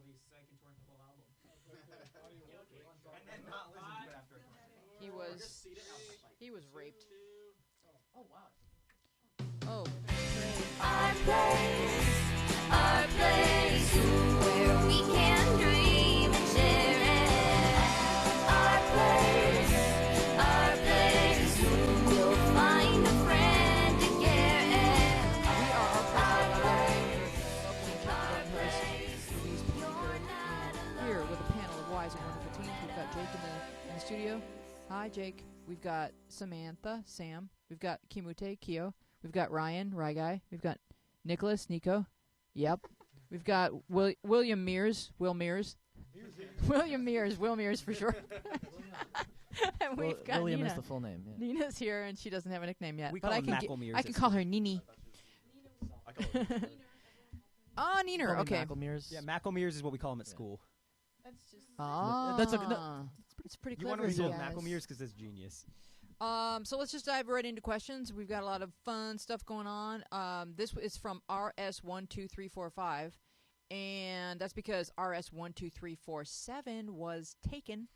release so I can torrent the whole album. And then not listen to it after I torrent it. He was raped. Oh, wow. Oh. Our place, where we can dream and share it. Our place, we'll find a friend to care it. We are here with a panel of wise and wonderful teens. We've got Jake in the studio. Hi, Jake. We've got Samantha, Sam. We've got Kimute, Kyo. We've got Ryan, Rye Guy. We've got Nicholas, Nico. Yep. We've got William Mears, Will Mears. William Mears, Will Mears for sure. And we've got William Nina. is the full name. Yeah. Nina's here, and she doesn't have a nickname yet. We but call I him can Mackle Mears I can at call school. her Nini. Oh, Neener. Okay. Yeah, Macklemears is what we call him at school. That's pretty You clever. want to be you called guys. Macklemears because that's genius. So let's just dive right into questions. We've got a lot of fun stuff going on. This is from RS12345, and that's because RS12347 was taken.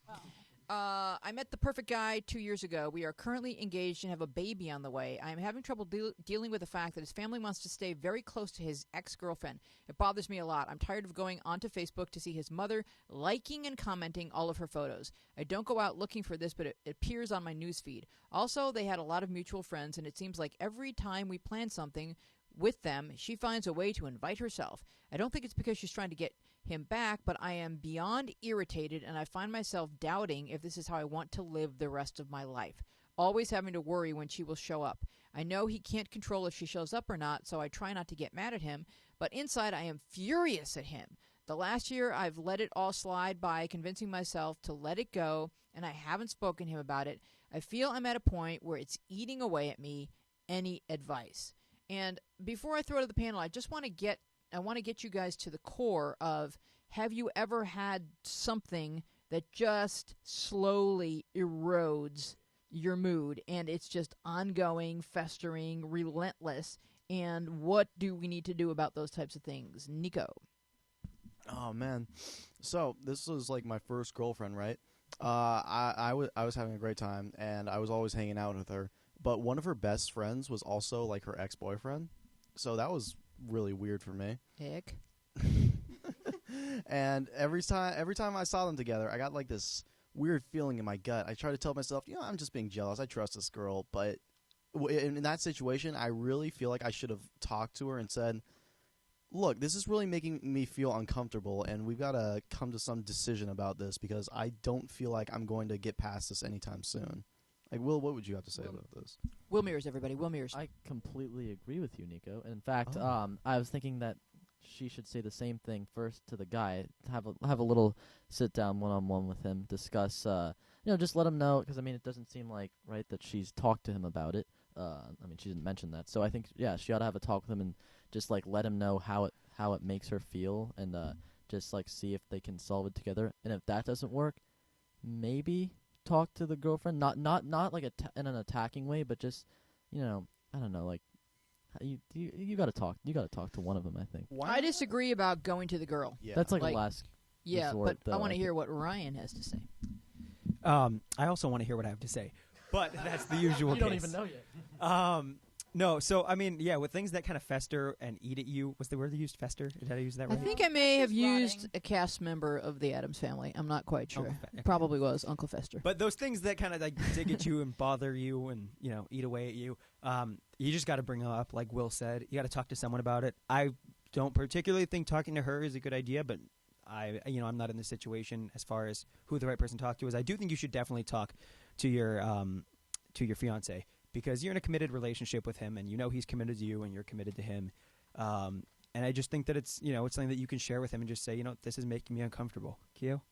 I met the perfect guy 2 years ago. We are currently engaged and have a baby on the way. I am having trouble dealing with the fact that his family wants to stay very close to his ex-girlfriend. It bothers me a lot. I'm tired of going onto Facebook to see his mother liking and commenting all of her photos. I don't go out looking for this, but it appears on my newsfeed. Also, they had a lot of mutual friends, and it seems like every time we plan something with them, she finds a way to invite herself. I don't think it's because she's trying to get him back, but I am beyond irritated, and I find myself doubting if this is how I want to live the rest of my life. Always having to worry when she will show up. I know he can't control if she shows up or not, so I try not to get mad at him, but inside I am furious at him. The last year I've let it all slide by convincing myself to let it go, and I haven't spoken to him about it. I feel I'm at a point where it's eating away at me. Any advice? And before I throw it to the panel, I want to get you guys to the core of, have you ever had something that just slowly erodes your mood and it's just ongoing, festering, relentless, and what do we need to do about those types of things? Nico. Oh man, so this was like my first girlfriend, right? I was having a great time and I was always hanging out with her. But one of her best friends was also like her ex-boyfriend, so that was really weird for me. Heck. And every time I saw them together, I got like this weird feeling in my gut. I tried to tell myself, I'm just being jealous. I trust this girl, but in that situation, I really feel like I should have talked to her and said, "Look, this is really making me feel uncomfortable, and we've got to come to some decision about this because I don't feel like I'm going to get past this anytime soon." Like, Will, what would you have to say about this? Will Mears, everybody. Will Mears. I I completely agree with you, Nico. In fact, I was thinking that she should say the same thing first to the guy. Have a little sit down one-on-one with him, discuss. Just let him know, because I mean, it doesn't seem like right that she's talked to him about it. I mean, she didn't mention that, so I think she ought to have a talk with him and just like let him know how it makes her feel, and just like see if they can solve it together. And if that doesn't work, maybe talk to the girlfriend, not like in an attacking way, but just I don't know, like you got to talk to one of them. I think I disagree about going to the girl. Yeah. that's like Like, a last Yeah, resort, but I though, want to I hear think. what Ryan has to say. I also want to hear what I have to say, but that's the usual You don't case. even know yet. No, so, I mean, yeah, with things that kind of fester and eat at you, was the word they used, fester? Did I use that I right? think I may have Just used rotting. a cast member of the Addams Family. I'm not quite sure. Uncle Fe- okay. Probably was Uncle Fester. But those things that kind of like dig at you and bother you and, eat away at you, you just got to bring them up, like Will said. You got to talk to someone about it. I don't particularly think talking to her is a good idea, but I'm not in the situation as far as who the right person to talk to is. I do think you should definitely talk to your fiance, because you're in a committed relationship with him, and he's committed to you, and you're committed to him. And I just think that it's it's something that you can share with him and just say, this is making me uncomfortable. Keo?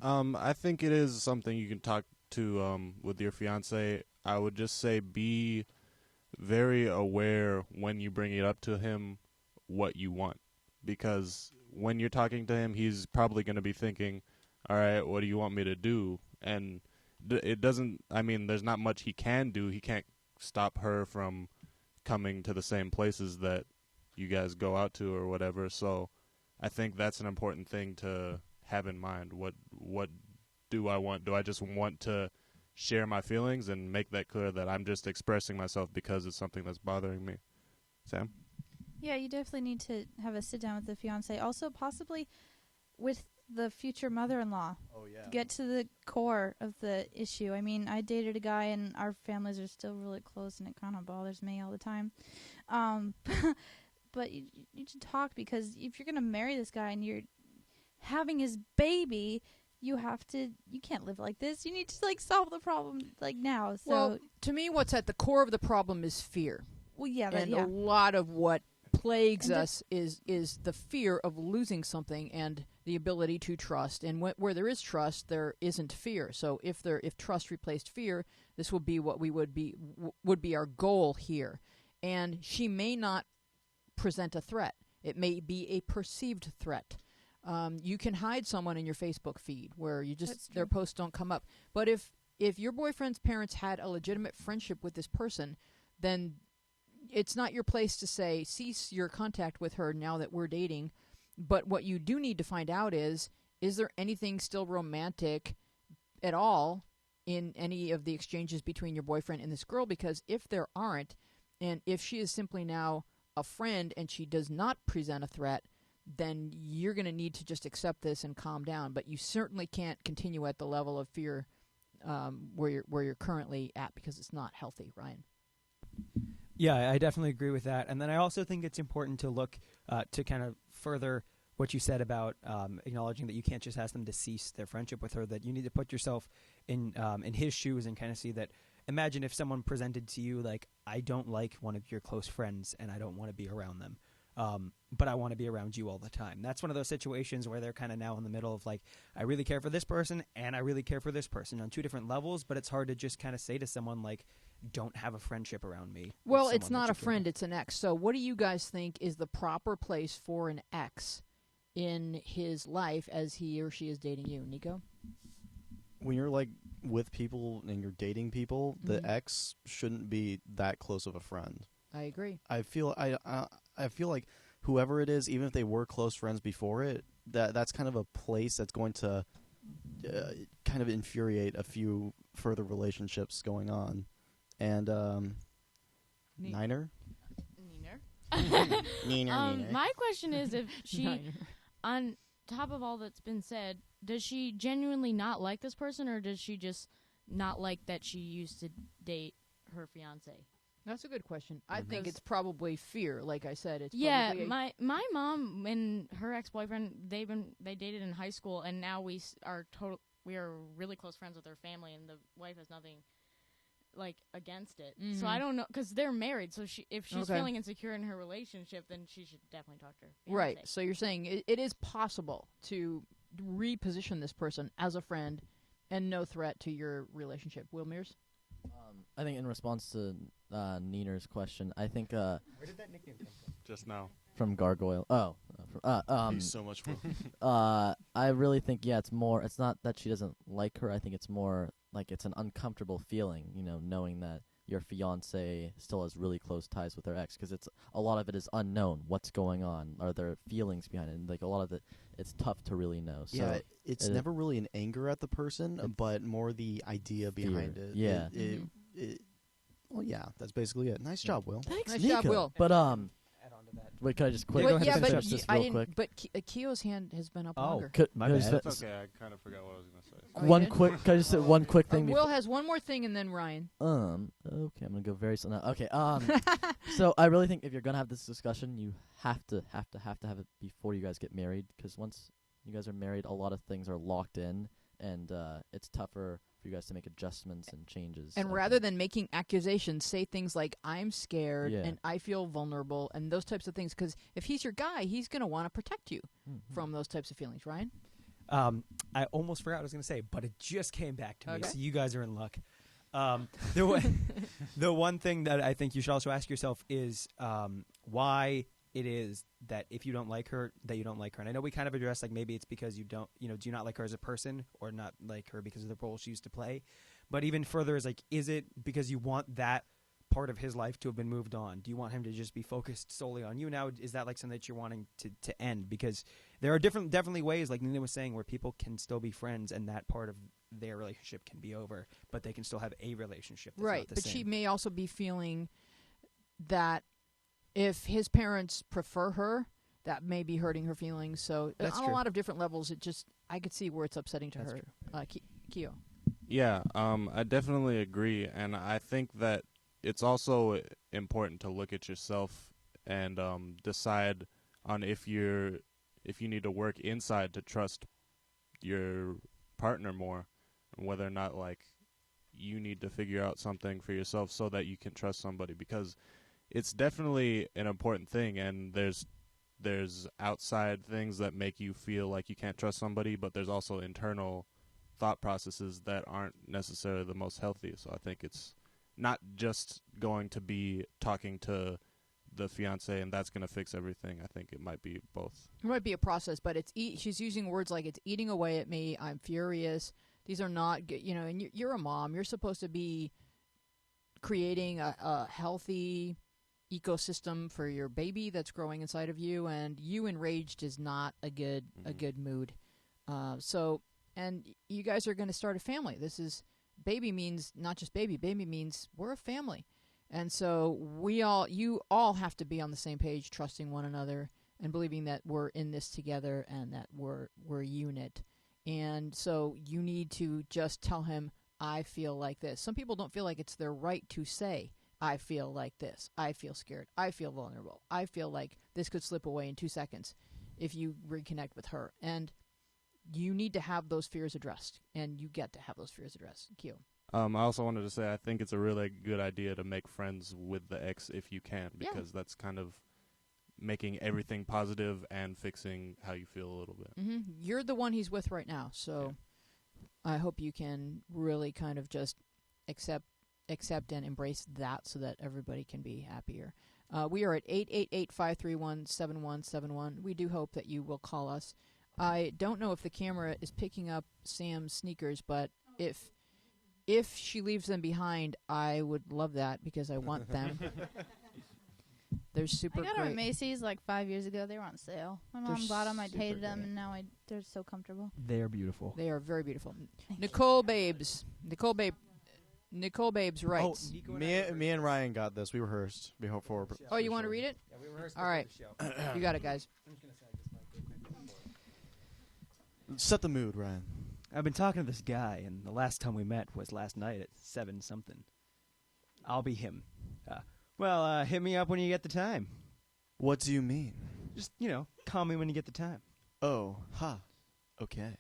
I think it is something you can talk to with your fiance. I would just say be very aware when you bring it up to him what you want, because when you're talking to him, he's probably going to be thinking, all right, what do you want me to do? And it doesn't, I mean, there's not much he can do. He can't stop her from coming to the same places that you guys go out to or whatever. So I think that's an important thing to have in mind. What do I want? Do I just want to share my feelings and make that clear that I'm just expressing myself because it's something that's bothering me? Sam? Yeah, you definitely need to have a sit down with the fiance. Also, possibly with the future mother-in-law. Oh yeah. Get to the core of the issue. I mean, I dated a guy, and our families are still really close, and it kind of bothers me all the time. But you need to talk, because if you're going to marry this guy and you're having his baby, you can't live like this. You need to, like, solve the problem, like, now. So, Well, to me, what's at the core of the problem is fear. well yeah, And yeah. a lot of what plagues And us is the fear of losing something and the ability to trust. And where there is trust, there isn't fear. So if trust replaced fear, this would be what would be our goal here. And she may not present a threat. It may be a perceived threat. You can hide someone in your Facebook feed where their posts don't come up. But if your boyfriend's parents had a legitimate friendship with this person, then it's not your place to say, cease your contact with her now that we're dating. But what you do need to find out is there anything still romantic at all in any of the exchanges between your boyfriend and this girl? Because if there aren't, and if she is simply now a friend and she does not present a threat, then you're going to need to just accept this and calm down. But you certainly can't continue at the level of fear where you're currently at, because it's not healthy, Ryan. Yeah, I definitely agree with that. And then I also think it's important to look to kind of further what you said about acknowledging that you can't just ask them to cease their friendship with her, that you need to put yourself in his shoes and kind of see that. Imagine if someone presented to you, like, I don't like one of your close friends and I don't want to be around them, but I want to be around you all the time. That's one of those situations where they're kind of now in the middle of, like, I really care for this person and I really care for this person on two different levels, but it's hard to just kind of say to someone, like, don't have a friendship around me. Well, it's not a friend, it's an ex. So what do you guys think is the proper place for an ex in his life as he or she is dating you, Nico? When you're, like, with people and you're dating people, the ex shouldn't be that close of a friend. I agree. I feel like whoever it is, even if they were close friends before it, that's kind of a place that's going to kind of infuriate a few further relationships going on. And Niner? Neener. My question is, if she, Niner. on top of all that's been said, does she genuinely not like this person, or does she just not like that she used to date her fiance? That's a good question. I think it's probably fear. Like I said, it's Yeah, probably my mom and her ex-boyfriend, they dated in high school, and now we are really close friends with her family, and the wife has nothing like against it. So I don't know, because they're married. So if she's feeling insecure in her relationship, then she should definitely talk to her fiance. Right. So you're saying it is possible to reposition this person as a friend and no threat to your relationship. Will Mears? I think in response to Neener's question, I think Where did that nickname come from? Just now. from Gargoyle. He's so much fun. I really think it's not that she doesn't like her. I think it's more like it's an uncomfortable feeling, knowing that your fiance still has really close ties with her ex, because a lot of it is unknown. What's going on? Are there feelings behind it? And like a lot of it, it's tough to really know. So Yeah, it's never really an anger at the person, but more the idea behind it. Yeah. Well, yeah, that's basically it. Nice job, Will. Thanks, Nice Nico. job, Will. But Add on to that. wait, could I just quick Yeah, But finish this I real didn't. quick? But Keo's hand has been up Oh, longer. my could I bad. just- It's okay. I kind of forgot what I was going to say. Oh, you one did? quick. Can I just say one quick thing? Will has one more thing, and then Ryan. Okay, I'm gonna go very slow now. Okay, so I really think if you're gonna have this discussion, you have to have it before you guys get married, because once you guys are married, a lot of things are locked in, and it's tougher for you guys to make adjustments and changes. And I rather think. than making accusations, say things like, I'm scared Yeah. and I feel vulnerable and those types of things. Because if he's your guy, he's going to want to protect you from those types of feelings. Ryan? I almost forgot what I was going to say, but it just came back to me, Okay. so you guys are in luck. The one thing that I think you should also ask yourself is why it is that if you don't like her, that you don't like her. And I know we kind of addressed, like, maybe it's because you don't, do you not like her as a person, or not like her because of the role she used to play? But even further is, like, is it because you want that part of his life to have been moved on? Do you want him to just be focused solely on you now? Is that like something that you're wanting to end? Because there are definitely ways, like Nina was saying, where people can still be friends, and that part of their relationship can be over, but they can still have a relationship. That's Right, not the but same. she may also be feeling that if his parents prefer her, that may be hurting her feelings. So That's on true. a lot of different levels, I could see where it's upsetting to That's her. true. Kyo. Yeah, I definitely agree, and I think that it's also important to look at yourself and decide on if you need to work inside to trust your partner more, and whether or not like you need to figure out something for yourself so that you can trust somebody, because it's definitely an important thing, and there's outside things that make you feel like you can't trust somebody, but there's also internal thought processes that aren't necessarily the most healthy. So I think it's not just going to be talking to the fiance and that's going to fix everything. I think it might be both. It might be a process, but she's using words like it's eating away at me. I'm furious. These are not good. And you're a mom. You're supposed to be creating a healthy ecosystem for your baby that's growing inside of you, and you enraged is not a good mood. And you guys are going to start a family. Baby means not just baby. Baby means we're a family. And so you all have to be on the same page, trusting one another and believing that we're in this together and that we're a unit. And so you need to just tell him, I feel like this. Some people don't feel like it's their right to say, I feel like this. I feel scared. I feel vulnerable. I feel like this could slip away in 2 seconds if you reconnect with her. And you need to have those fears addressed, and you get to have those fears addressed. Q. I also wanted to say I think it's a really good idea to make friends with the ex if you can, because that's kind of making everything positive and fixing how you feel a little bit. Mm-hmm. You're the one he's with right now, so I hope you can really kind of just accept and embrace that so that everybody can be happier. We are at 888-531-7171. We do hope that you will call us. I don't know if the camera is picking up Sam's sneakers, but if she leaves them behind, I would love that because I want them. They're super I got great. them at Macy's like 5 years ago. They were on sale. My mom bought them. I hated them, and now they're so comfortable. They're beautiful. They are very beautiful. Nicole Babes writes. Me and Ryan got this. We rehearsed before. Oh, you want to read it? Yeah, we rehearsed All right. You got it, guys. Set the mood, Ryan. I've been talking to this guy, and the last time we met was last night at 7-something. I'll be him. Hit me up when you get the time. What do you mean? Just, call me when you get the time. Oh, okay.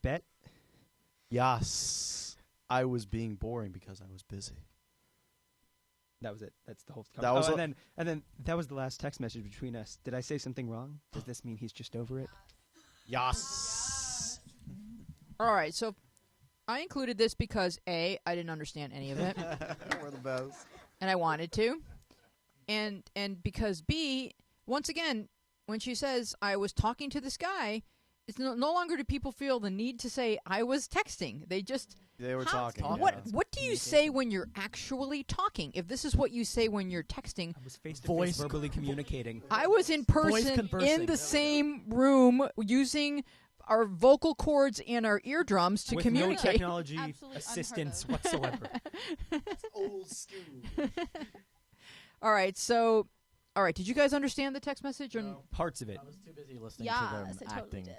Bet? Yes. I was being boring because I was busy. That was it. That's the whole. That was and then that was the last text message between us. Did I say something wrong? Does this mean he's just over it? Yes. All right, so I included this because A, I didn't understand any of it, We're the best. and I wanted to, and because B, once again, when she says I was talking to this guy, it's no longer do people feel the need to say I was texting. They were talking. What do you say when you're actually talking? If this is what you say when you're texting, I was face to face, verbally communicating. I was in person conversing. in the same room using our vocal cords and our eardrums to With communicate. no technology Absolutely assistance unheard whatsoever. Old school. All right, did you guys understand the text message? Or Parts of it. I was too busy listening Yes, to them I totally acting. did.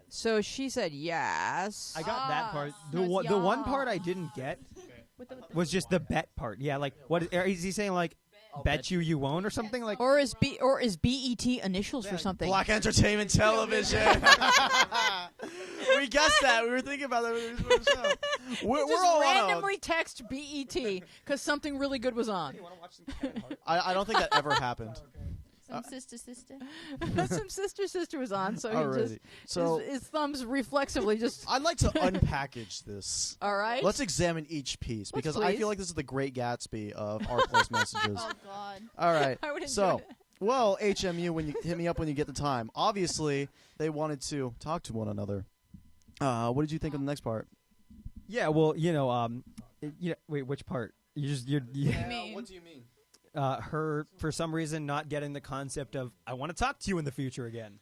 So she said yes. I got that part. The Yes, one part I yes. didn't get With the was just the bet part. Yeah, like what is he saying? Like, bet you won't or something like. Or is BET initials for something? Black Entertainment Television. We guessed that. We were thinking about that. We're Just all randomly text BET because something really good was on. I don't think that ever happened. Some sister. Some sister was on, so Alrighty. So his thumbs reflexively just. I'd like to unpackage this. All right. Let's examine each piece because I please. feel like this is the Great Gatsby of our place messages. Oh God. All right. I would enjoy So, it. well, HMU, when you hit me up when you get the time. Obviously, they wanted to talk to one another. What did you think of the next part? Yeah, well, wait, which part? What do you mean? What do you mean? Her for some reason not getting the concept of I want to talk to you in the future again.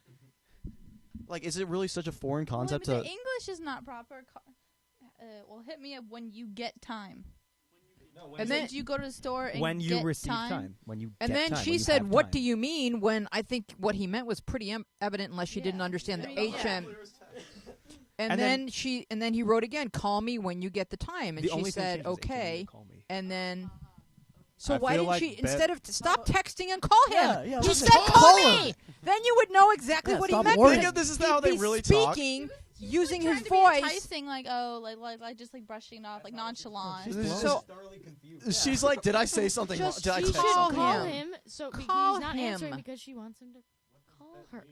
Like, is it really such a foreign concept well, to? the English is not proper. Well, hit me up when you get time. And Then then you go to the store and when you get receive time. when you and get then time, she when you said, have "What time." do you mean?" When I think what he meant was pretty evident, unless she Yeah. didn't understand the There you go. HM. And, And then and then he wrote again, "Call me when you get the time," and The she only thing said, changed was HM "Okay." didn't call me. And then, so I why feel didn't like she Bet- instead of stop texting and call him? Yeah, She let's said, just "Call call me." him. Then you would know exactly Yeah, what he stop meant. worrying. because This is he'd how they be really talk. speaking using Trying his to be voice. enticing, like just like brushing it off, like nonchalant. She's This is So She's like, did I say something? Just Did I she text should Call something? call him. So Call he's not answering him. because she wants him to call her.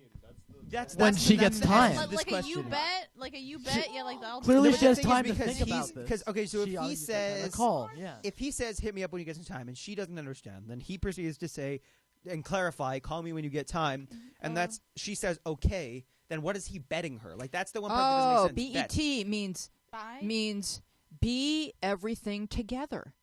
When she gets time. Like a you bet, yeah, like the Clearly, No, she but has the thing is time to because think about he's- this. 'cause, okay, so if She he obviously takes a says- call, yeah. If he says, "Hit me up when you get some time," and she doesn't understand, then he proceeds to say and clarify, "Call me when you get time," and that's she says, "Okay." Then what is he betting her? Like that's the one part that Oh, doesn't make sense. BET means be everything together.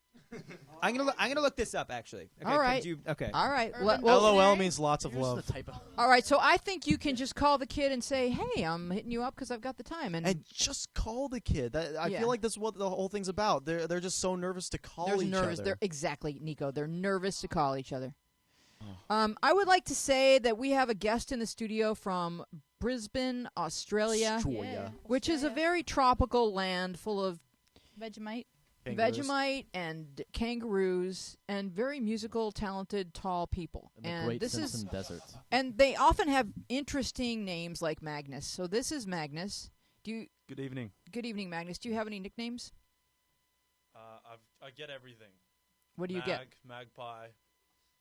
I'm gonna look this up actually. Okay, All right. Okay. All right. Urban Well, LOL means lots of Here's love. the typo. all right. So I think you can just call the kid and say, "Hey, I'm hitting you up because I've got the time." And just call the kid. I Yeah. feel like that's what the whole thing's about. They're just so nervous to call They're each nervous. other. They're exactly, Nico. They're nervous to call each other. Oh. I would like to say that we have a guest in the studio from Brisbane, Australia, Australia. which is a very tropical land full of Vegemite. Kangaroos. Vegemite and kangaroos and very musical, talented, tall people. In the And Great this Simpson is, Deserts. and they often have interesting names like Magnus. So this is Magnus. Good evening. Good evening, Magnus. Do you have any nicknames? I get everything. What do you get? Magpie,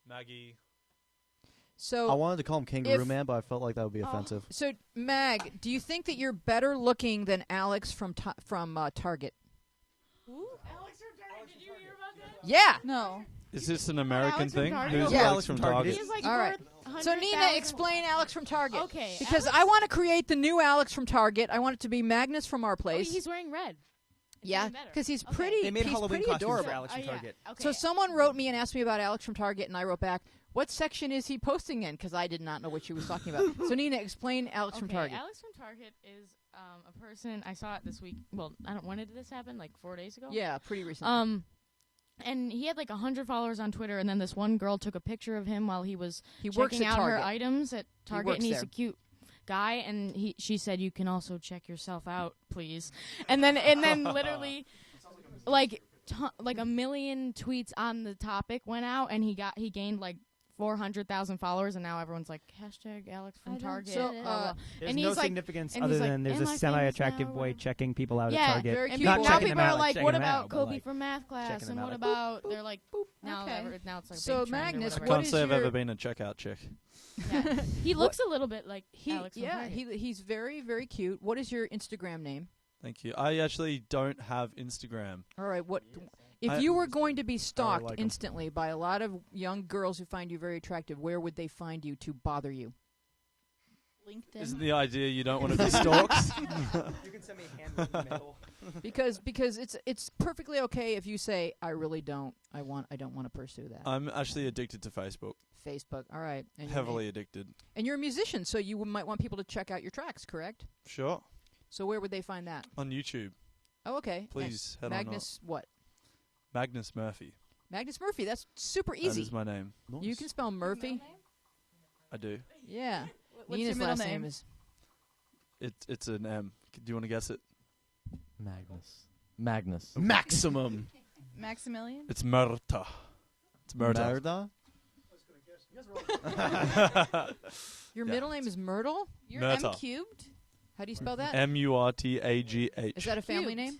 Maggie. So I wanted to call him Kangaroo if- Man, but I felt like that would be offensive. So, Mag, do you think that you're better looking than Alex from Target? Alex from Target, did you hear about that? Yeah. No. Is this an American Alex from thing? Target? Who's Yeah. Alex from Target? He's like All right. worth So, Nina, 100,000. explain Alex from Target. Okay. Because Alex- I want to create the new Alex from Target. I want it to be Magnus from our Oh, place. he's wearing red. It's yeah, even better. because he's Okay. pretty. They made he's Halloween pretty costumes adorable. for Alex from Oh, yeah. Target. Okay. So someone wrote me and asked me about Alex from Target, and I wrote back, "What section is he posting in?" Because I did not know what she was talking about. So Nina, explain Alex from Okay, Target. Alex from Target is a person I saw it this week. Well, I don't. When did this happen? Like 4 days ago. Yeah, pretty recent. And he had like 100 followers on Twitter, and then this one girl took a picture of him while he was He works checking at out her Target. items at Target, works and he's there. a cute guy. And she said, "You can also check yourself out, please." And then literally, like a million tweets on the topic went out, and he gained like 400,000 followers, and now everyone's like hashtag Alex I from don't Target. get blah, it. blah, blah. There's And no he's like- significance and other he's like, than there's "Am a I famous semi-attractive now?" boy checking people out Yeah, at Target. very And cute now boy. Not checking people them are out, like, checking "What them about out, but, Kobe like, from math class?" checking And them what out. about they're like now Okay. now it's like a So, big trend or Magnus, whatever. what Can't is say I've your- ever been a checkout chick. Yeah. He looks a little bit like Alex from yeah, Target. he's very, very cute. What is your Instagram name? Thank you. I actually don't have Instagram. All right, what if I- you were going to be stalked like 'em. instantly by a lot of young girls who find you very attractive? Where would they find you to bother you? LinkedIn. Isn't the idea you don't want to be stalked? You can send me a handwritten email. Because it's perfectly okay if you say I really don't. I don't want to pursue that. I'm actually addicted to Facebook. Facebook. All right. And you're Heavily addicted. And you're a musician, so you might want people to check out your tracks, correct? Sure. So where would they find that? On YouTube. Oh, okay. Please And head on Magnus what? Magnus Murphy. Magnus Murphy. That's super That easy. is my name. You can spell Murphy. I do. Yeah. What's Nina's your middle last name? is It's an M. Do you want to guess it? Magnus. Maximum. Maximilian. It's Murta. It's Murta. Merda? your Yeah. middle name is Myrtle? You're Murta. M cubed. How do you spell that? Murtagh. Is that a family Cubed. name?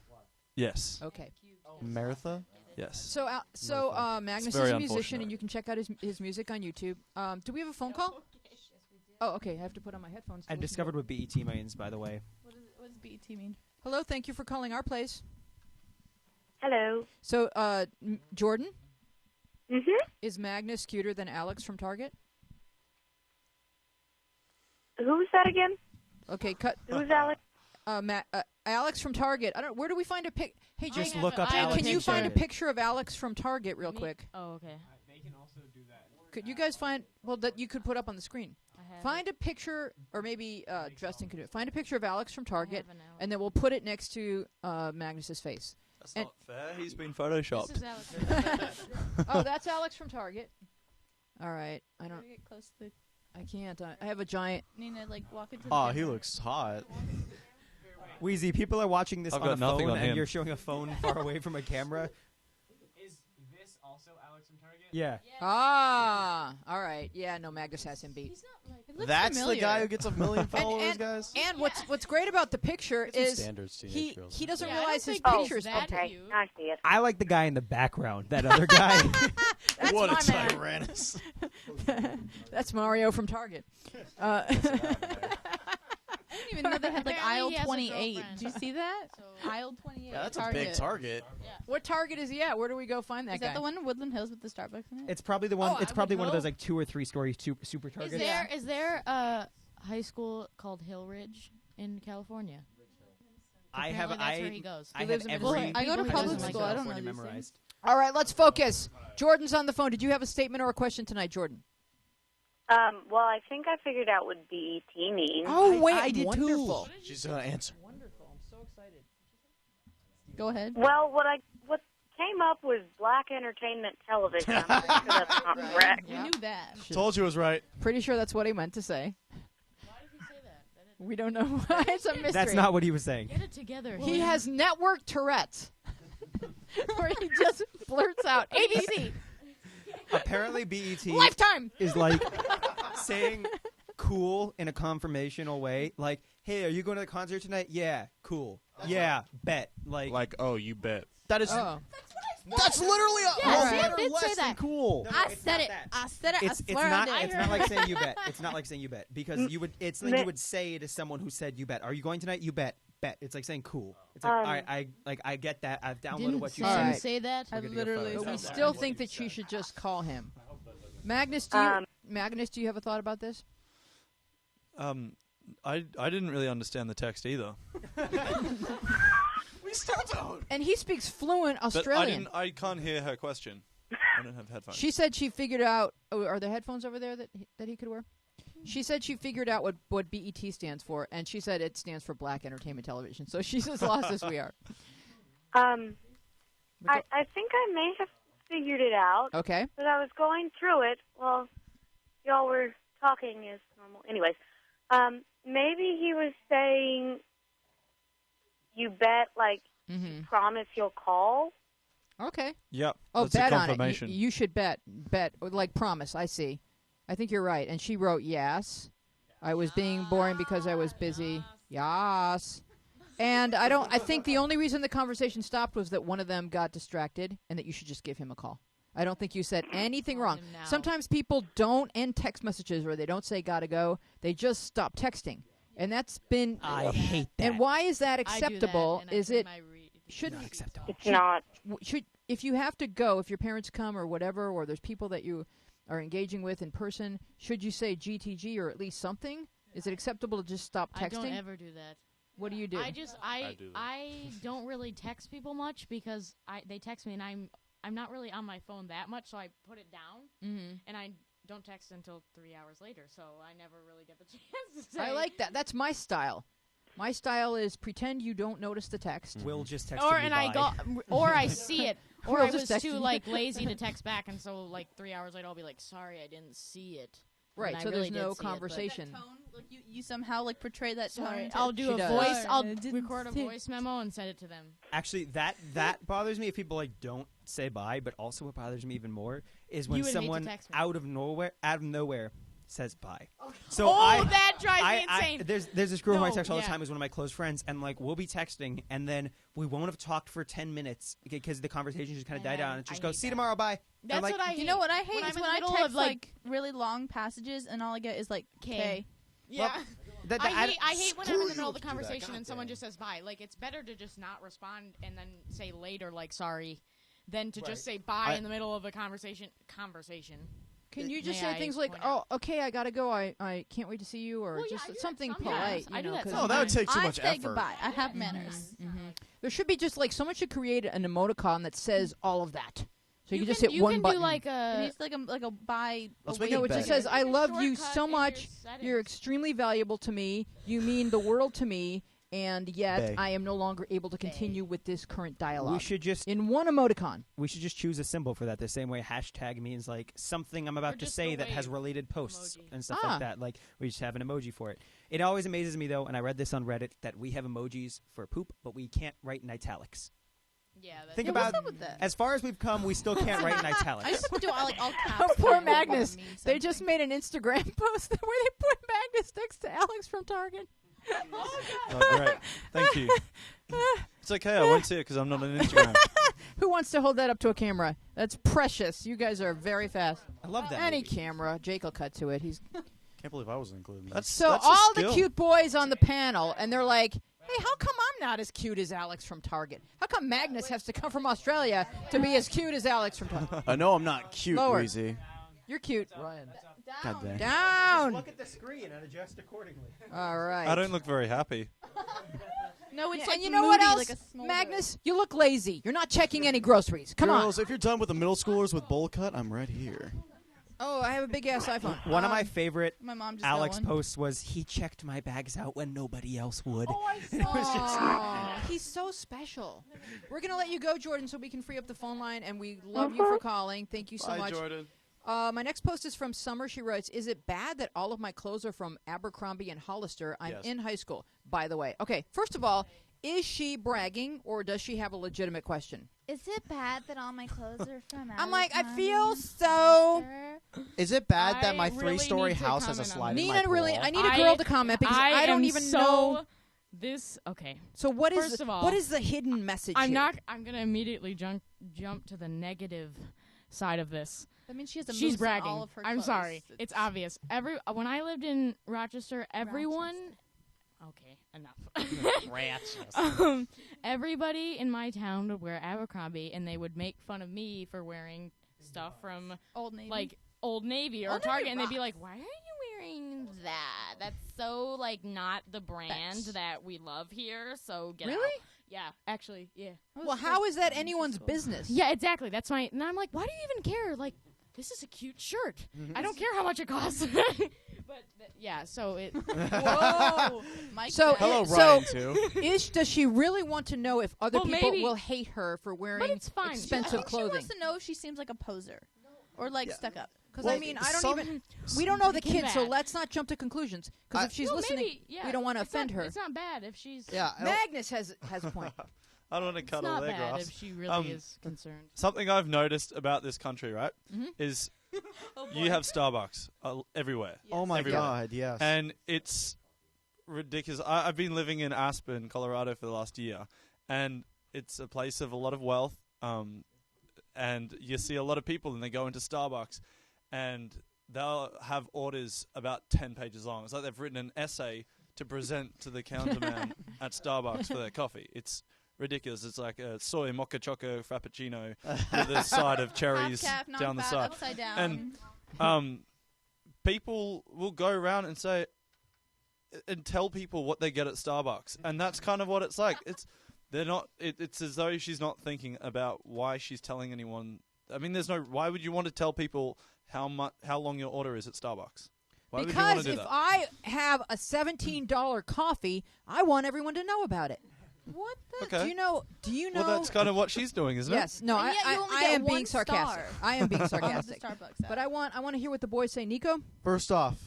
Yes. Okay. Maritha? Yes. So Magnus very is a musician, unfortunate. and you can check out his music on YouTube. Do we have a phone call? Oh, okay. I have to put on my headphones. to I listen to discovered it. what BET means, by the way. What does BET mean? Hello. Thank you for calling our place. Hello. So, Jordan, Mhm. is Magnus cuter than Alex from Target? Who's that again? Okay, cut. Who's Alex? Alex from Target. I don't. Where do we find a pic? Hey, Just have look a- up I Jay, have a Alex can you from find a Target. picture of Alex from Target real Me- quick? Oh, okay. Could you guys find? Well, that you could put up on the screen. I Find a picture, or maybe Justin could do it. Find a picture of Alex from Target, have an Alex. and then we'll put it next to Magnus's face. That's And- not fair. He's been This photoshopped. is Alex. Oh, that's Alex from Target. All right, I don't. Get close to the I can't. I have a giant. Nina, like walk into the Oh, he camera. looks hot. Wheezy, people are watching this I've on got a nothing phone, on and him. you're showing a phone far away from a camera. Is this also Alex from Target? Yeah. Ah, all right. Yeah, no, Magnus has him beat. He's not like. It looks That's familiar. the guy who gets a million followers, and- guys. And what's great about the picture Get some is standards, teenage he girls. he doesn't Yeah, I don't realize his think he's picture's that up. Okay, cute. I see it. I like the guy in the background. That other guy. That's what my a man. tyrannus. That's Mario from Target. I didn't even know they had like Apparently aisle he has a 28. girlfriend. Did you see that? So- Aisle 28. Yeah, that's Target. a big Target. What Target is he at? Where do we go find that Is guy? that the one in Woodland Hills with the Starbucks in it? It's probably the one. Oh, it's I probably would one of those hope. like 2 or 3 story super Is Targets. there a high school called Hill Ridge in California? I have. Apparently that's where he goes. I He have lives in every. Missouri. I go to People who public doesn't like school. I don't know California these memorized. All right, let's focus. Jordan's on the phone. Did you have a statement or a question tonight, Jordan? Well, I think I figured out what BET means. Oh, wait, I did too. wonderful. She's gonna answer. Wonderful. I'm so excited. Go ahead. Well, what came up was Black Entertainment Television. I'm pretty sure that's not correct. We knew that. Told you it was right. Pretty sure that's what he meant to say. Why did he say that? We don't know why. It's a mystery. That's not what he was saying. Get it together. He Hannah. has network Tourette's, where he just blurts out ABC Apparently, BET Lifetime. is like saying cool in a confirmational way. Like, hey, are you going to the concert tonight? Yeah, cool. Yeah, bet. Like, oh, you bet. That is. Oh, That's literally a Yeah, word I or did less say than that. cool. No, I it's said not it. that. I said it. It's I swear not. I did. It's not like saying you bet. It's not like saying you bet because you would. It's something you would say to someone who said you bet. Are you going tonight? You bet. Bet. It's like saying cool. It's like all right. I get that. I've downloaded Didn't what you All Sam right. said. say that? I We're gonna get literally photos. but we said still think that she should just call him. Magnus, do you have a thought about this? I didn't really understand the text either. We still don't. And he speaks fluent But Australian. I can't hear her question. I don't have headphones. She said she figured out. Oh, are there headphones over there that he could wear? She said she figured out what BET stands for, and she said it stands for Black Entertainment Television. So she's as lost as we are. I think I may have figured it out, Okay. but I was going through it while y'all were talking as normal. Anyways, maybe he was saying, you bet, like, Mm-hmm. promise you'll call. Okay. Yep. Oh, that's a bet on it. confirmation. You should bet. Bet. Like promise. I see. I think you're right. And she wrote yes. I was being boring because I was busy. Yes. And I think the only reason the conversation stopped was that one of them got distracted and that you should just give him a call. I don't think you said anything Call wrong. him now. Sometimes people don't end text messages or they don't say gotta go. They just stop texting. And that's been I hate that. And why is that I do that, acceptable? and I Is put it my shouldn't Not acceptable. It's not. should if you have to go, if your parents come or whatever, or there's people that you are engaging with in person, should you say GTG or at least something? Is it acceptable to just stop I texting? don't ever do that. What do you do? I just I do that. I don't really text people much because they text me and I'm not really on my phone that much, so I put it down mm-hmm. and I don't text until 3 hours later, so I never really get the chance to say. I like that. That's my style. My style is pretend you don't notice the text. Will just text Or me and bye. I go, or I see it, or We'll I just was text too you. like lazy to text back, and so like 3 hours later I'll be like, sorry, I didn't see it. Right, And I so really there's no did see it, but- conversation. Tone, like you somehow like portray that tone. Sorry, to- I'll do She a does. voice. I'll I didn't record a see it. voice memo and send it to them. Actually, that bothers me if people like don't say bye. But also, what bothers me even more is when You would hate to someone text me. out of nowhere says bye. So Oh, that drives me I insane. there's this girl who I No, text all the yeah. time who's one of my close friends, and like we'll be texting, and then we won't have talked for 10 minutes because the conversation just kind of I died down. know. And it just I goes, hate see you that. tomorrow, bye. And I'm That's like, what I hate. You know what I hate When is I'm in when the I middle text of, like- really long passages and all I get is like K. Yeah. that- I that- hate when I'm in the middle of the do that, conversation and someone goddamn. just says bye. Like, it's better to just not respond and then say later, like, sorry, than to just say bye in the middle of a conversation. Can you just May say I things like, point "Oh, out? okay, I gotta go. I can't wait to see you," or Well, yeah, just I do that something sometimes. polite. I You do know, that 'cause No, that would take too I much say effort. goodbye. I have manners. there should be just like someone should create an emoticon that says all of that. So you, can just can- hit you one can button. do like a. It's like a buy. Let's a make wait it no, it bet. just says, "I love you shortcut so in your much. You're settings. extremely valuable to me. You mean the world to me, and yet Bay. I am no longer able to continue with this current dialogue." We should just in one emoticon. choose a symbol for that. The same way hashtag means like something I'm about Or to just say the that has wave related posts emoji. and stuff Ah. like that. Like we just have an emoji for it. It always amazes me though, and I read this on Reddit, that we have emojis for poop, but we can't write in italics. Yeah. That's Think Yeah, about what's up with that? as far as we've come, we still can't write in I italics. just have to do all like all caps. Oh, poor and it will Magnus. mean They something. just made an Instagram post where they put Magnus next to Alex from Target. Oh, great. Thank you. It's okay. I won't see it because I'm not on Instagram. Who wants to hold that up to a camera? That's precious. You guys are very fast. I love that. Any movie. camera. Jake will cut to it. He's Can't believe I wasn't included in that. That's so that's a all the skill. cute boys on the panel, and they're like, "Hey, how come I'm not as cute as Alex from Target? How come Magnus has to come from Australia to be as cute as Alex from Target? I know I'm not cute, Lower. Weezy. You're cute. Ryan. God dang. Down. Look at the screen and adjust accordingly. All right. I don't look very happy. No, it's Yeah, like and you know what moody, else, like a smolder. Magnus? You look lazy. You're not checking any groceries. Come Girls, on. if you're done with the middle schoolers with bowl cut, I'm right here. Oh, I have a big ass iPhone. One of my favorite My mom just Alex got one. posts was he checked my bags out when nobody else would. Oh, I It was just- Aw, he's so special. We're gonna let you go, Jordan, so we can free up the phone line. And we love you for calling. Thank you so Bye, much. Jordan. My next post is from Summer. She writes, "Is it bad that all of my clothes are from Abercrombie and Hollister? I'm Yes. in high school, by the way." Okay, first of all, is she bragging or does she have a legitimate question? Is it bad that all my clothes are from? I'm like, I Abercrombie feel and so. Hollister? Is it bad that I my really 3-story need to house has a comment on slide in Nina, my pool? really, I need a girl to comment because I don't am even so know. This okay. So what is First of all, what is the hidden message? I'm here? not. I'm gonna immediately jump to the negative side of this. That means she has a She's moose bragging. on all of her I'm clothes. sorry. It's obvious. When I lived in Rochester, everyone. Okay, enough. Everybody in my town would wear Abercrombie, and they would make fun of me for wearing stuff from Old Navy. like Old Navy or Old Navy Target, and they'd be rocks. like, "Why are you wearing that? That's so like not the brand Thanks. that we love here." So get Really? out. Yeah, actually, yeah. Well, how is that anyone's business? Yeah, exactly. That's my. And I'm like, why do you even care? Like, this is a cute shirt. I don't care how much it costs. But yeah, so it. Whoa. Mike So- said- Hello, So- Ryan, too. Does she really want to know if other Well, people maybe- will hate her for wearing it's fine. I expensive think she clothing? wants to know if she seems like a poser or like Yeah. stuck up. Because Well, I mean, I don't some- even. We don't know the It can kid, so bad. let's not jump to conclusions. Because if she's Well, listening, maybe, yeah, we don't want to it's not- offend her. It's not bad if she's. Yeah, I don't- Magnus has a point. I don't want to It's cut all not their bad grass. if she really Um, is concerned. Something I've noticed about this country, right, Mhm. is you have Starbucks everywhere. Oh my Everywhere. God, yes. And it's ridiculous. I've been living in Aspen, Colorado for the last year, and it's a place of a lot of wealth. And you see a lot of people, and they go into Starbucks, and they'll have orders about 10 pages long. It's like they've written an essay to present to the counterman at Starbucks for their coffee. It's ridiculous. It's like a soy mocha choco frappuccino with a side of cherries Half calf, down the non-fat, side. upside down. And people will go around and say and tell people what they get at Starbucks, and that's kind of what it's like. It's as though she's not thinking about why she's telling anyone. I mean, why would you want to tell people how long your order is at Starbucks? Why would you want Because to do if that? I have a $17 coffee, I want everyone to know about it. What the? Okay. Do you know? Well, that's kind of what she's doing, isn't Yes. No, And I, yet you only I get am being one sarcastic. star I am being on the sarcastic. Starbucks app. But I want to hear what the boys say. Nico? First off,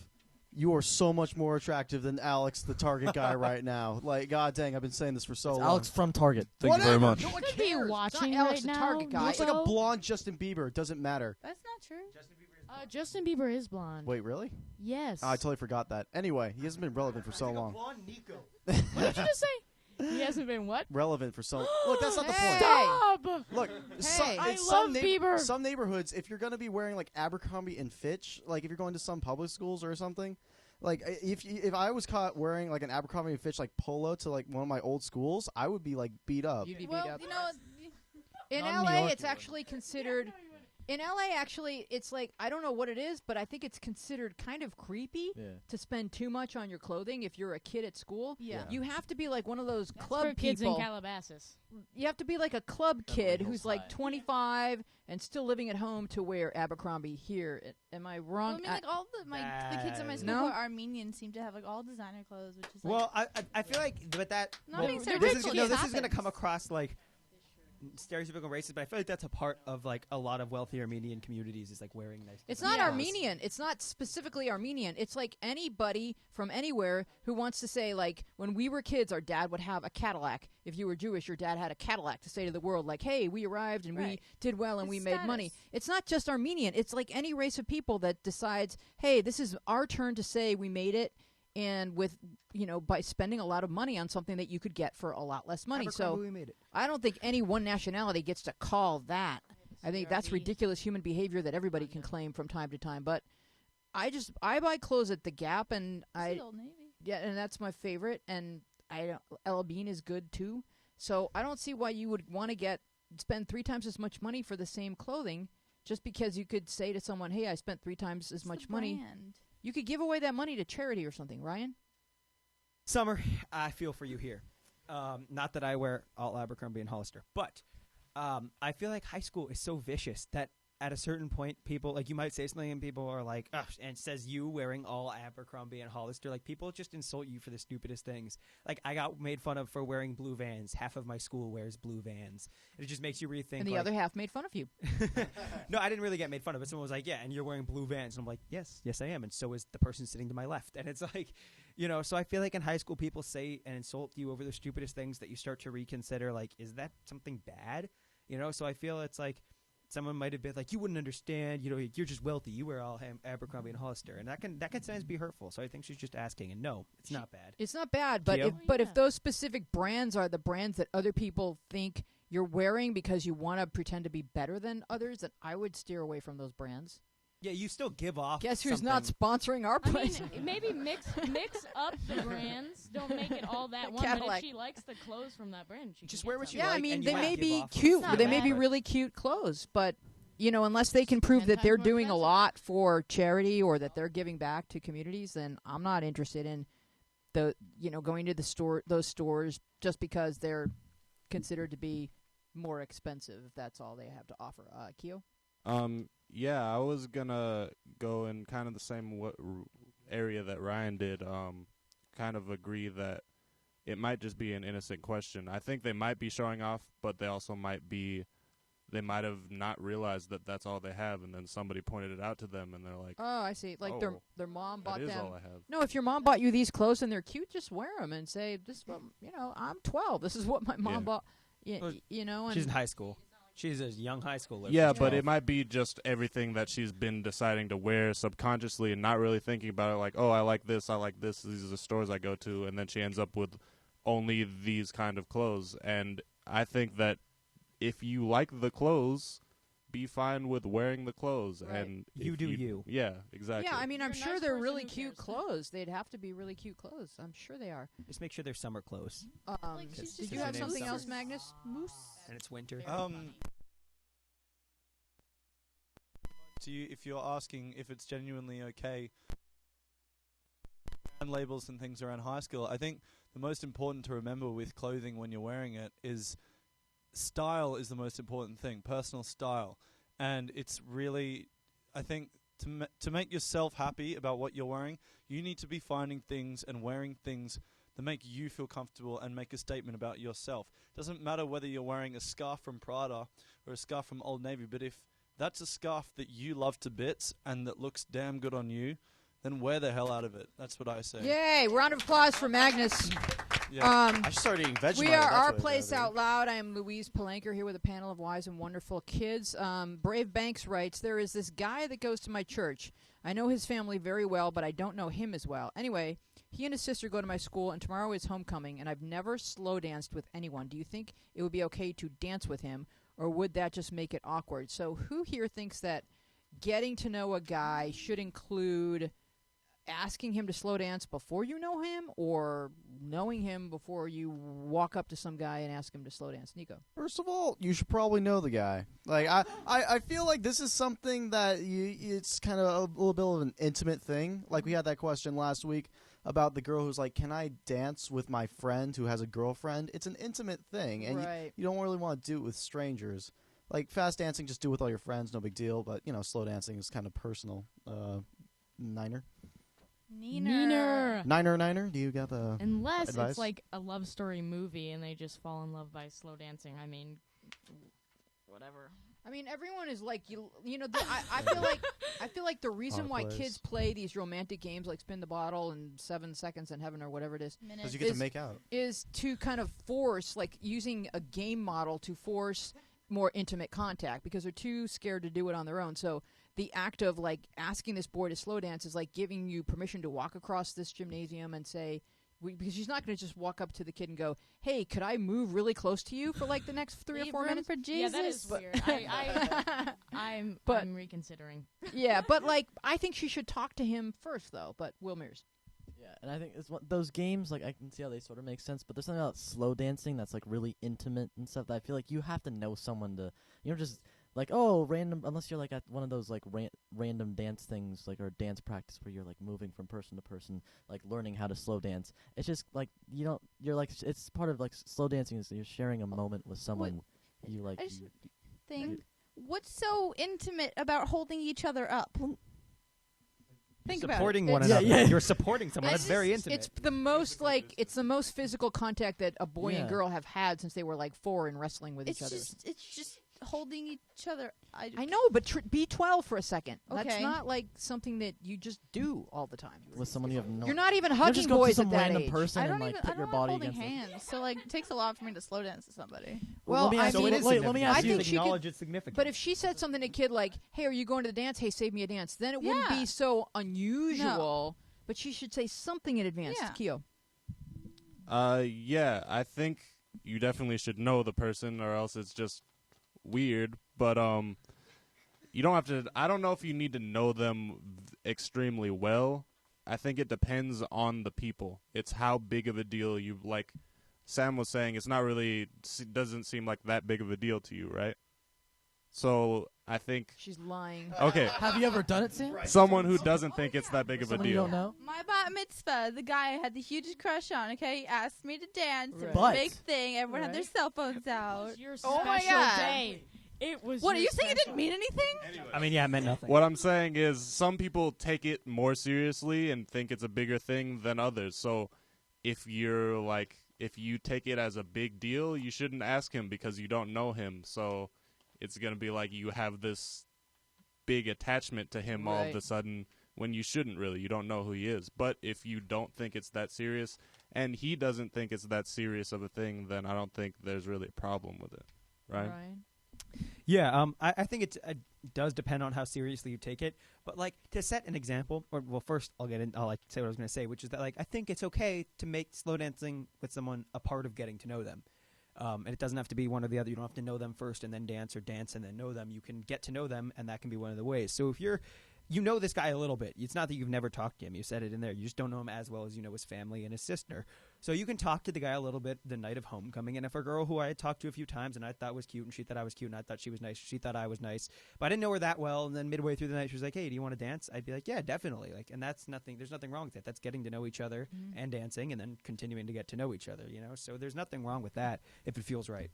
you are so much more attractive than Alex, the Target guy, right now. Like, God dang, I've been saying this for so long. Alex from Target. Thank you very much. No one Could be cares. watching it's not Alex right the Target now. guy. He looks like a Nico? blonde Justin Bieber. It doesn't matter. That's not true. Justin Bieber is blonde. Wait, really? Yes. Oh, I totally forgot that. Anyway, he hasn't been relevant for so long. What did you just say? He hasn't been what? Relevant for so long. Look, that's not the Hey. point. Stop! Look, Hey. I it's love Bieber. Some neighborhoods, if you're going to be wearing like Abercrombie and Fitch, like if you're going to some public schools or something, like if I was caught wearing like an Abercrombie and Fitch like polo to like one of my old schools, I would be like beat up. You'd be beat Well, up. you know, In Not in New LA, York, it's you actually considered. In LA, actually, it's like, I don't know what it is, but I think it's considered kind of creepy to spend too much on your clothing if you're a kid at school. Yeah. You have to be like one of those That's club for kids people. in Calabasas. You have to be like a club kid Beverly who's like Hillside. 25 and still living at home to wear Abercrombie here. Am I Well, wrong? I mean, like all the kids in my school No? who are Armenian seem to have like all designer clothes, which is like Well, I feel like with that. Not well, being this is, stereotypical, no, it this is going to happens. come across like stereotypical racist, but I feel like that's a part of like a lot of wealthy Armenian communities is like wearing nice. It's designer not clothes. Armenian. It's not specifically Armenian. It's like anybody from anywhere who wants to say, like, when we were kids, our dad would have a Cadillac. If you were Jewish, your dad had a Cadillac to say to the world, like, hey, we arrived and we Right. did well and It's we made money. status. It's not just Armenian. It's like any race of people that decides, hey, this is our turn to say we made it. And with, by spending a lot of money on something that you could get for a lot less money. So Abercrombie, we made it. I don't think any one nationality gets to call that. I think that's ridiculous human behavior that everybody can claim from time to time. But I buy clothes at the Gap, and it's the Old Navy. and that's my favorite. And Ella Bean is good too. So I don't see why you would want to spend 3 times as much money for the same clothing, just because you could say to someone, "Hey, I spent 3 times as It's much the money." brand. You could give away that money to charity or something, Ryan. Summer, I feel for you here. Not that I wear all Abercrombie and Hollister, but I feel like high school is so vicious that at a certain point, people, like, you might say something and people are like, ugh, and it says you wearing all Abercrombie and Hollister. Like, people just insult you for the stupidest things. Like, I got made fun of for wearing blue Vans. Half of my school wears blue Vans. It just makes you rethink. And the like, other half made fun of you. No, I didn't really get made fun of it. Someone was like, yeah, and you're wearing blue Vans. And I'm like, yes, I am. And so is the person sitting to my left. And it's like, so I feel like in high school people say and insult you over the stupidest things that you start to reconsider, like, is that something bad? So I feel it's like someone might have been like, you wouldn't understand, you're just wealthy. You wear all Abercrombie and Hollister. And that can sometimes be hurtful. So I think she's just asking. And no, it's not bad. It's not bad, but Gio? if those specific brands are the brands that other people think you're wearing because you want to pretend to be better than others, then I would steer away from those brands. Yeah, you still give off. Guess who's not something. sponsoring our I place? mean, maybe mix up the brands. Don't make it all that one. But Cadillac. if she likes the clothes from that brand, she Just can wear get what some. you Yeah, like, I mean, and they you may might be give off cute. not They may bad. be really cute clothes, but unless they can prove that they're Sometimes more doing a expensive. lot for charity or that they're giving back to communities, then I'm not interested in going to those stores just because they're considered to be more expensive. If that's all they have to offer. Keo? Yeah, I was gonna go in kind of the same area that Ryan did. Kind of agree that it might just be an innocent question. I think they might be showing off, but they also might be. They might have not realized that that's all they have, and then somebody pointed it out to them, and they're like, Oh, I see. Like Oh, their mom "That bought is them. all I have." No, if your mom bought you these clothes and they're cute, just wear them and say, "This, is what, I'm 12. This is what my mom Yeah. bought." Well, And She's in high school. She's a young high schooler. Yeah, She's but 12. it might be just everything that she's been deciding to wear subconsciously and not really thinking about it. Like, oh, I like this. These are the stores I go to, and then she ends up with only these kind of clothes. And I think that if you like the clothes, be fine with wearing the clothes. Right. And You if do you. Yeah, exactly. yeah, I mean, I'm You're a sure nice they're person really who cute cares. clothes. They'd have to be really cute clothes. I'm sure they are. Just make sure they're summer clothes. Like, she's Did just you Because have her name's something Summer. else, Magnus? Moose. And it's winter. To you, if you're asking if it's genuinely okay, and labels and things around high school, I think the most important to remember with clothing when you're wearing it is style is the most important thing, personal style. And it's really, I think, to make yourself happy about what you're wearing, you need to be finding things and wearing things that make you feel comfortable and make a statement about yourself. Doesn't matter whether you're wearing a scarf from Prada or a scarf from Old Navy, but if that's a scarf that you love to bits and that looks damn good on you, then wear the hell out of it. That's what I say. Yay! Round of applause for Magnus. Yeah. I should start eating Vegemite. We if are that's Our what it's Place gonna be. Out Loud. I am Louise Palanker here with a panel of wise and wonderful kids. Brave Banks writes, there is this guy that goes to my church. I know his family very well, but I don't know him as well. Anyway, he and his sister go to my school, and tomorrow is homecoming, and I've never slow danced with anyone. Do you think it would be okay to dance with him, or would that just make it awkward? So who here thinks that getting to know a guy should include asking him to slow dance before you know him, or knowing him before you walk up to some guy and ask him to slow dance? Nico. First of all, you should probably know the guy. Like I feel like this is something that it's kind of a little bit of an intimate thing. Like we had that question last week about the girl who's like, "Can I dance with my friend who has a girlfriend?" It's an intimate thing, and Right. you don't really want to do it with strangers. Like fast dancing, just do it with all your friends, no big deal. But slow dancing is kind of personal. Niner. Niner. Do you got the Unless advice? it's like a love story movie and they just fall in love by slow dancing. I mean, whatever. I mean, everyone is like I feel like the reason why plays. kids play these romantic games like spin the bottle and 7 seconds in heaven or whatever it is Because you get to make out. is to kind of force, like using a game model to force more intimate contact because they're too scared to do it on their own. So the act of like asking this boy to slow dance is like giving you permission to walk across this gymnasium and say, because she's not going to just walk up to the kid and go, "Hey, could I move really close to you for like the next 3 or 4 minutes?" For Jesus. Yeah, that is weird. I'm reconsidering. Yeah, but like I think she should talk to him first, though. But Will Mears. Yeah, and I think it's those games, like, I can see how they sort of make sense, but there's something about slow dancing that's, like, really intimate and stuff that I feel like you have to know someone to, just, like, random, unless you're, like, at one of those, like, random dance things, like, or dance practice where you're, like, moving from person to person, like, learning how to slow dance. It's just, like, you're, like, it's part of, like, slow dancing is you're sharing a moment with someone you, like. I just think, what's so intimate about holding each other up? Think supporting about it. one another. Yeah. You're supporting someone. That's It's very just- intimate. It's the most physical contact that a boy Yeah. and girl have had since they were like 4 and wrestling with each other. It's just holding each other. I know, but be 12 for a second. That's Okay. not like something that you just do all the time. with someone you have no. You're not even you hugging just go up to boys some at that random age. person I don't and, like, even. put I your don't body like holding against hands, so like it takes a lot for me to slow dance to somebody. Well, let me I ask mean, you, it is wait, let me ask I you. think she could- acknowledge it's significant. But if she said something to a kid like, "Hey, are you going to the dance? Hey, save me a dance," then it wouldn't Yeah. be so unusual. But she should say something in advance. Yeah. Keo. Yeah, I think you definitely should know the person, or else it's just weird. But you don't have to. I don't know if you need to know them extremely well. I think it depends on the people. It's how big of a deal you like. Sam was saying it's not really doesn't seem like that big of a deal to you, right? So I think She's lying. okay, Have you ever done it, Sam? someone who doesn't think it's that big of a Someone you deal. don't know? My bat mitzvah, the guy I had the hugest crush on. Okay, he asked me to dance. It was But- a big thing. Everyone had their cell phones out. It was your Oh my special God. day. It was. What are your you saying? It special- didn't mean anything? I mean, yeah, it meant nothing. What I'm saying is some people take it more seriously and think it's a bigger thing than others. So if you take it as a big deal, you shouldn't ask him because you don't know him. So it's going to be like you have this big attachment to him all of Right. a sudden when you shouldn't really. You don't know who he is. But if you don't think it's that serious and he doesn't think it's that serious of a thing, then I don't think there's really a problem with it. Right? Yeah, I think it does depend on how seriously you take it. But like to set an example, or well, first I'll like say what I was going to say, which is that like I think it's okay to make slow dancing with someone a part of getting to know them. And it doesn't have to be one or the other. You don't have to know them first and then dance, or dance and then know them. You can get to know them, and that can be one of the ways. So if you know this guy a little bit. It's not that you've never talked to him. You said it in there. You just don't know him as well as you know his family and his sister. So you can talk to the guy a little bit the night of homecoming. And if a girl who I had talked to a few times and I thought was cute and she thought I was cute and I thought she was nice, she thought I was nice, but I didn't know her that well, and then midway through the night she was like, "Hey, do you want to dance?" I'd be like, "Yeah, definitely." Like, and that's nothing. There's nothing wrong with it. That's getting to know each other and dancing and then continuing to get to know each other. So there's nothing wrong with that if it feels right.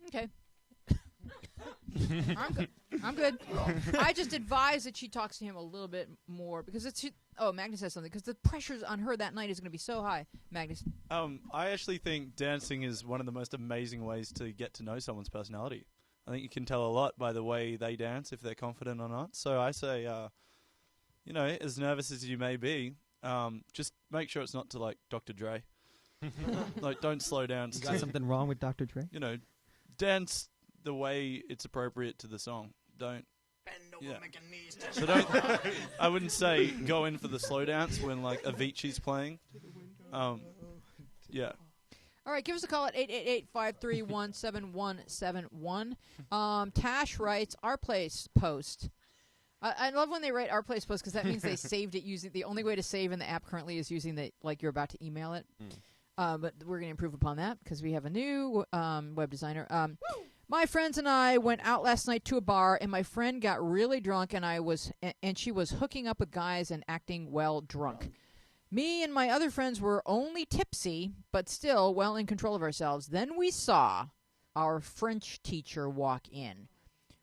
Okay. I'm good. I just advise that she talks to him a little bit more because it's. Oh, Magnus says something because the pressures on her that night is going to be so high. Magnus. I actually think dancing is one of the most amazing ways to get to know someone's personality. I think you can tell a lot by the way they dance, if they're confident or not. So I say, as nervous as you may be, just make sure it's not to like Dr. Dre. Like, don't slow down. You got something wrong with Dr. Dre? Dance the way it's appropriate to the song. Don't. Yeah. So don't. I wouldn't say go in for the slow dance when like Avicii's playing. Yeah. All right, give us a call at 888-531-7171. Tash writes, our place post. I love when they write Our Place Post because that means they saved it using the only way to save in the app currently is using the like you're about to email it. But we're going to improve upon that because we have a new web designer. My friends and I went out last night to a bar, and my friend got really drunk, and she was hooking up with guys and acting well drunk. Me and my other friends were only tipsy, but still well in control of ourselves. Then we saw our French teacher walk in.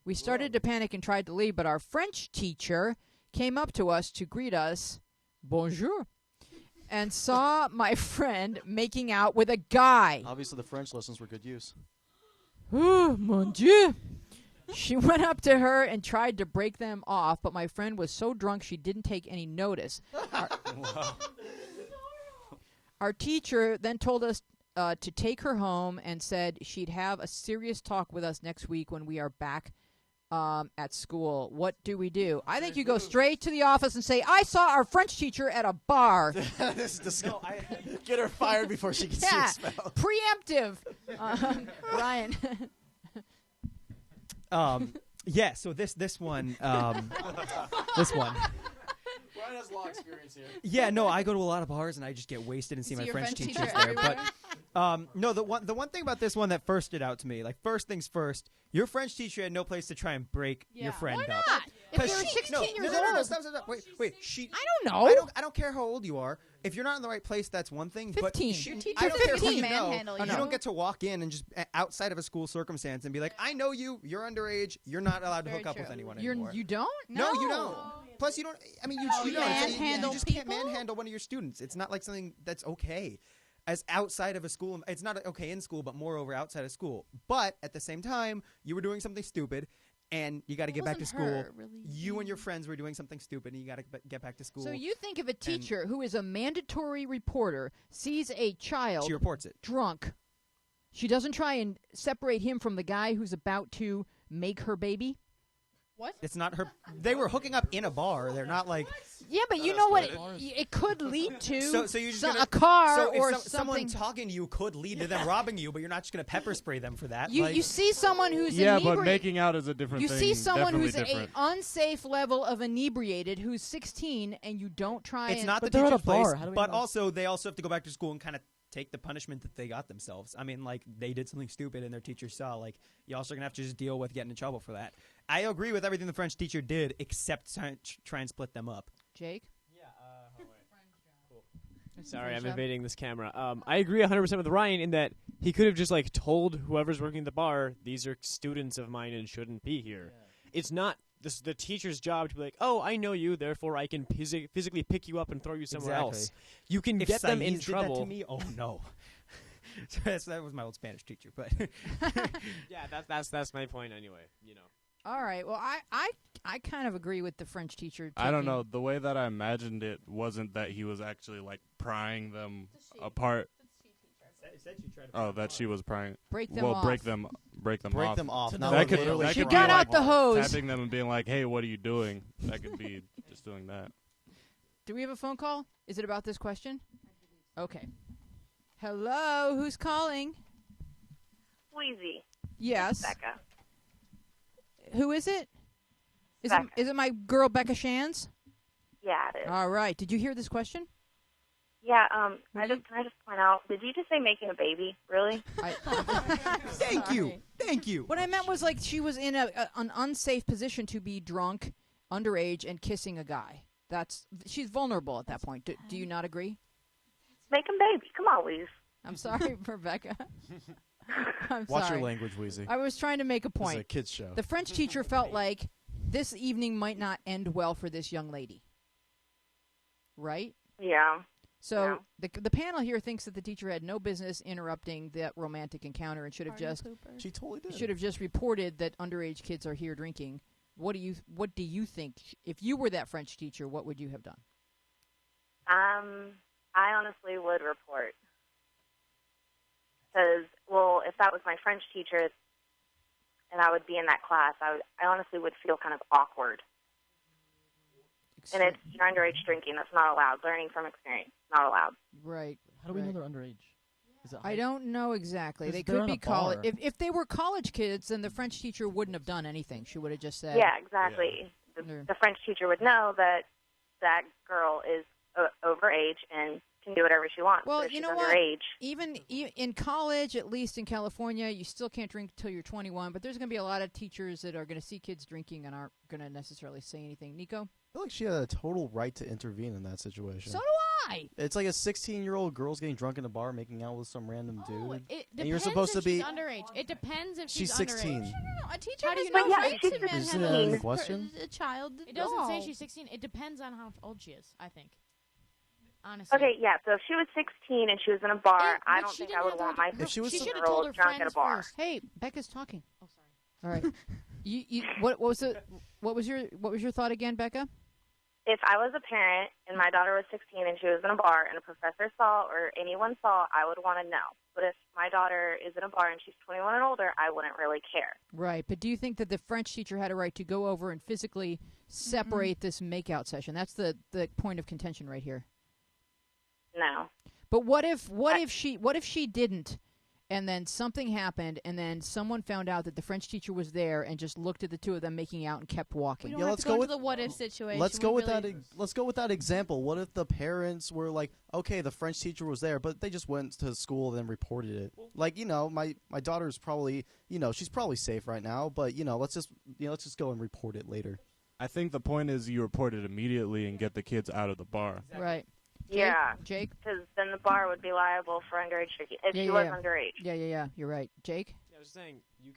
We started to panic and tried to leave, but our French teacher came up to us to greet us, bonjour, and saw my friend making out with a guy. Obviously, the French lessons were good use. Oh, mon Dieu. She went up to her and tried to break them off, but my friend was so drunk she didn't take any notice. Our teacher then told us to take her home and said she'd have a serious talk with us next week when we are back at school. What do we do? I think you go straight to the office and say, I saw our French teacher at a bar. This is disgusting. Get her fired before she gets expelled. Preemptive. Ryan. Yeah, so this one, this one. Ryan has law experience here. Yeah, no, I go to a lot of bars and I just get wasted and see See my your French French teachers teacher there. everywhere? But no, the one thing about this one that first stood out to me, like first things first, your French teacher had no place to try and break your friend Why up. not? If Because you're 16 no, years no, old. stop. Wait. I don't know. I don't care how old you are. If you're not in the right place, that's one thing. 15. But Your I teacher don't care who 15 you know. manhandle You you. don't get to walk in and just outside of a school circumstance and be like, I know you. You're underage. You're not allowed to Very hook up with true. anyone anymore. You don't? No, you don't. Plus, you don't. I mean, you don't. manhandle You just can't people? manhandle one of your students. It's not like something that's okay. As outside of a school, it's not okay in school, but moreover outside of school. But at the same time, you were doing something stupid, and you got to get back to wasn't school. her, really. You and your friends were doing something stupid, and you got to get back to school. So you think if a teacher who is a mandatory reporter sees a child she reports it. drunk, she doesn't try and separate him from the guy who's about to make her baby? What? It's not her. They were hooking up in a bar. They're not like. Yeah, but you know what it could lead to? So you're just gonna, a car so if or someone something. talking to you could lead to them robbing you, but you're not just going to pepper spray them for that. You see someone who's Yeah, inebriated. but making out is a different You thing. see someone Definitely who's different. an unsafe level of inebriated who's 16, and you don't try. It's and not the But they're at teacher's a bar. place, How do we but know? also they also have to go back to school and kind of take the punishment that they got themselves. I mean, like they did something stupid and their teacher saw. Like you also gonna have to just deal with getting in trouble for that. I agree with everything the French teacher did, except try and split them up. Jake. Yeah, hold on. Cool. Sorry, I'm evading this camera. I agree 100% with Ryan in that he could have just like told whoever's working at the bar, these are students of mine and shouldn't be here. It's not the teacher's job to be like, oh, I know you, therefore I can physically pick you up and throw you somewhere Exactly. else. You can If get them in Saiz did trouble. that to me, oh no. That was my old Spanish teacher, but Yeah, that's my point anyway. You know. All right. Well, I kind of agree with the French teacher. I don't taking- know. The way that I imagined it wasn't that he was actually like prying them apart. Oh, that she was prying. Break them well, off. break them Break off. them off. To Not know That like could, literally that She could got be out like the hose. tapping them and being like, "Hey, what are you doing?" That could be just doing that. Do we have a phone call? Is it about this question? Okay. Hello, who's calling? Wheezy. Yes. Becca. Who is it? Becca. Is it my girl Becca Shands? Yeah, it is. All right. Did you hear this question? Yeah, can I just point out, did you just say making a baby? Really? thank you. What I meant was like she was in an unsafe position to be drunk, underage, and kissing a guy. She's vulnerable at that point. Do you not agree? Making baby. Come on, Wheeze. I'm sorry, Rebecca. I'm Watch sorry. your language, Wheezy. I was trying to make a This is a point. kids show. The French teacher felt like this evening might not end well for this young lady. Right? Yeah. So the panel here thinks that the teacher had no business interrupting that romantic encounter and should have just She totally did. should have just reported that underage kids are here drinking. What do you think? If you were that French teacher, what would you have done? I honestly would report. Because, well, if that was my French teacher and I would be in that class, I honestly would feel kind of awkward. And it's you're underage drinking. That's not allowed. Learning from experience. Not allowed. Right. How do we know right. they're underage? Is it I don't know exactly. 'Cause They they're could in be a college. bar. If they were college kids, then the French teacher wouldn't have done anything. She would have just said, Yeah, exactly. the French teacher would know that that girl is overage and can do whatever she wants. Well, but if you she's know what? underage, Even in college, at least in California, you still can't drink until you're 21. But there's going to be a lot of teachers that are going to see kids drinking and aren't going to necessarily say anything. Nico? I feel like she had a total right to intervene in that situation. So do I. It's like a 16-year-old girl's getting drunk in a bar, making out with some random dude. It and you're depends supposed to if be she's underage. It depends if She's she's 16. underage. No, a teacher How do has you no know right she's to 16? manhandle Isn't that in the a question? a child. It doesn't say No. she's 16. It depends on how old she is, I think. Honestly. okay, yeah. So if she was 16 and she was in a bar, It- I but don't she think didn't I would have to want hold my her- If she was she some should have told her 16-year-old drunk at a friends bar. first. Hey, Becca's talking. Oh, sorry. All right. What was your thought again, Becca? If I was a parent and my daughter was 16 and she was in a bar and a professor saw or anyone saw, I would want to know. But if my daughter is in a bar and she's 21 and older, I wouldn't really care. Right, but do you think that the French teacher had a right to go over and physically separate this makeout session? That's the point of contention right here. No. But what if she didn't, and then something happened, and then someone found out that the French teacher was there and just looked at the two of them making out and kept We walking? don't Yeah, have let's to go go into with- the what if situation. Let's go We with really- that. Let's go with that example. What if the parents were like, okay, the French teacher was there, but they just went to school and then reported it. Like, my daughter's probably, she's probably safe right now, but let's just go and report it later. I think the point is you report it immediately and get the kids out of the bar. Right. Yeah. Jake? Because then the bar would be liable for underage drinking if she was underage. Yeah. You're right. Jake? Yeah, I was saying you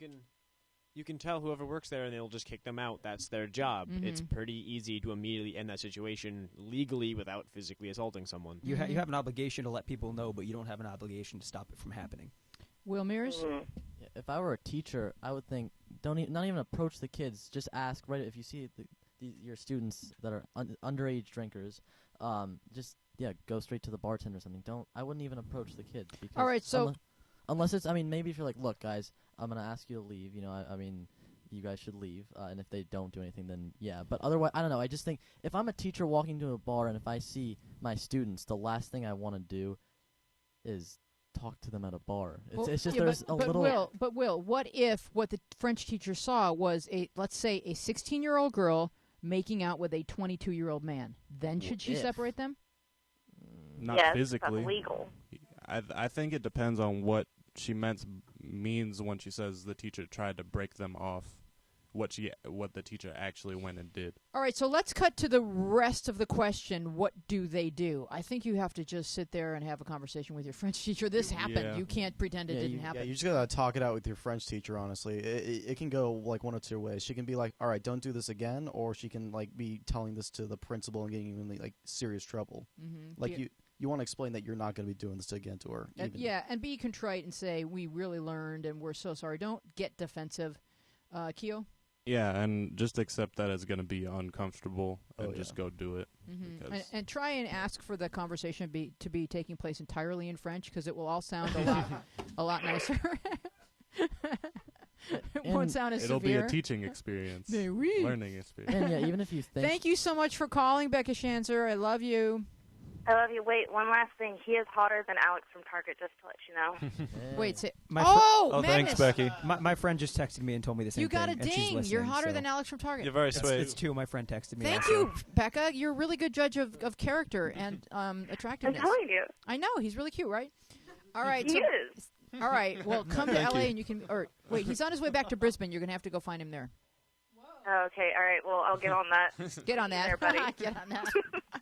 can tell whoever works there and they'll just kick them out. That's their job. It's pretty easy to immediately end that situation legally without physically assaulting someone. You have an obligation to let people know, but you don't have an obligation to stop it from happening. Will Mears? Mm. Yeah, if I were a teacher, I would think not even approach the kids. Just ask right if you see your students that are underage drinkers. Go straight to the bartender or something. I wouldn't even approach the kids. Because All right, so unless it's, maybe if you're like, look, guys, I'm gonna ask you to leave. You guys should leave. And if they don't do anything, then yeah. But otherwise, I don't know. I just think if I'm a teacher walking to a bar and if I see my students, the last thing I want to do is talk to them at a bar. It's just there's a little. Will, what if what the French teacher saw was let's say a 16-year-old girl making out with a 22-year-old man? Then should she separate them? Not yes, physically. that's legal. I think it depends on what she means when she says the teacher tried to break them off. What the teacher actually went and did. All right, so let's cut to the rest of the question. What do they do? I think you have to just sit there and have a conversation with your French teacher. This happened. Yeah. You can't pretend it didn't happen. Yeah, you just gotta talk it out with your French teacher. Honestly, it can go like one of two ways. She can be like, "All right, don't do this again," or she can like be telling this to the principal and getting you in like serious trouble. Mm-hmm. Like you want to explain that you're not going to be doing this again to her. And be contrite and say, we really learned and we're so sorry. Don't get defensive. Keo? Yeah, and just accept that it's going to be uncomfortable and just go do it. Mm-hmm. And try and ask for the conversation to be taking place entirely in French because it will all sound a lot nicer. It won't sound as it'll severe. be a teaching experience, Mais oui. learning experience. And yeah, even if you think. Thank you so much for calling, Becca Schanzer. I love you. I love you. Wait, one last thing. He is hotter than Alex from Target, just to let you know. Wait, say, Oh, Magnus. thanks, Becky. My friend just texted me and told me the same You got thing. a and she's ding. listening, You're hotter so than Alex from Target. You're very sweet. It's two. My friend texted me. Thank also. you, Becca. You're a really good judge of character and I'm attractiveness. telling you. I know. He's really cute, right? All right. He so, is. all right. Well, come to Thank LA you. and you can. Or wait, he's on his way back to Brisbane. You're gonna have to go find him there. Okay, all right. Well, I'll get on that. Get on that. There, buddy. Get on that.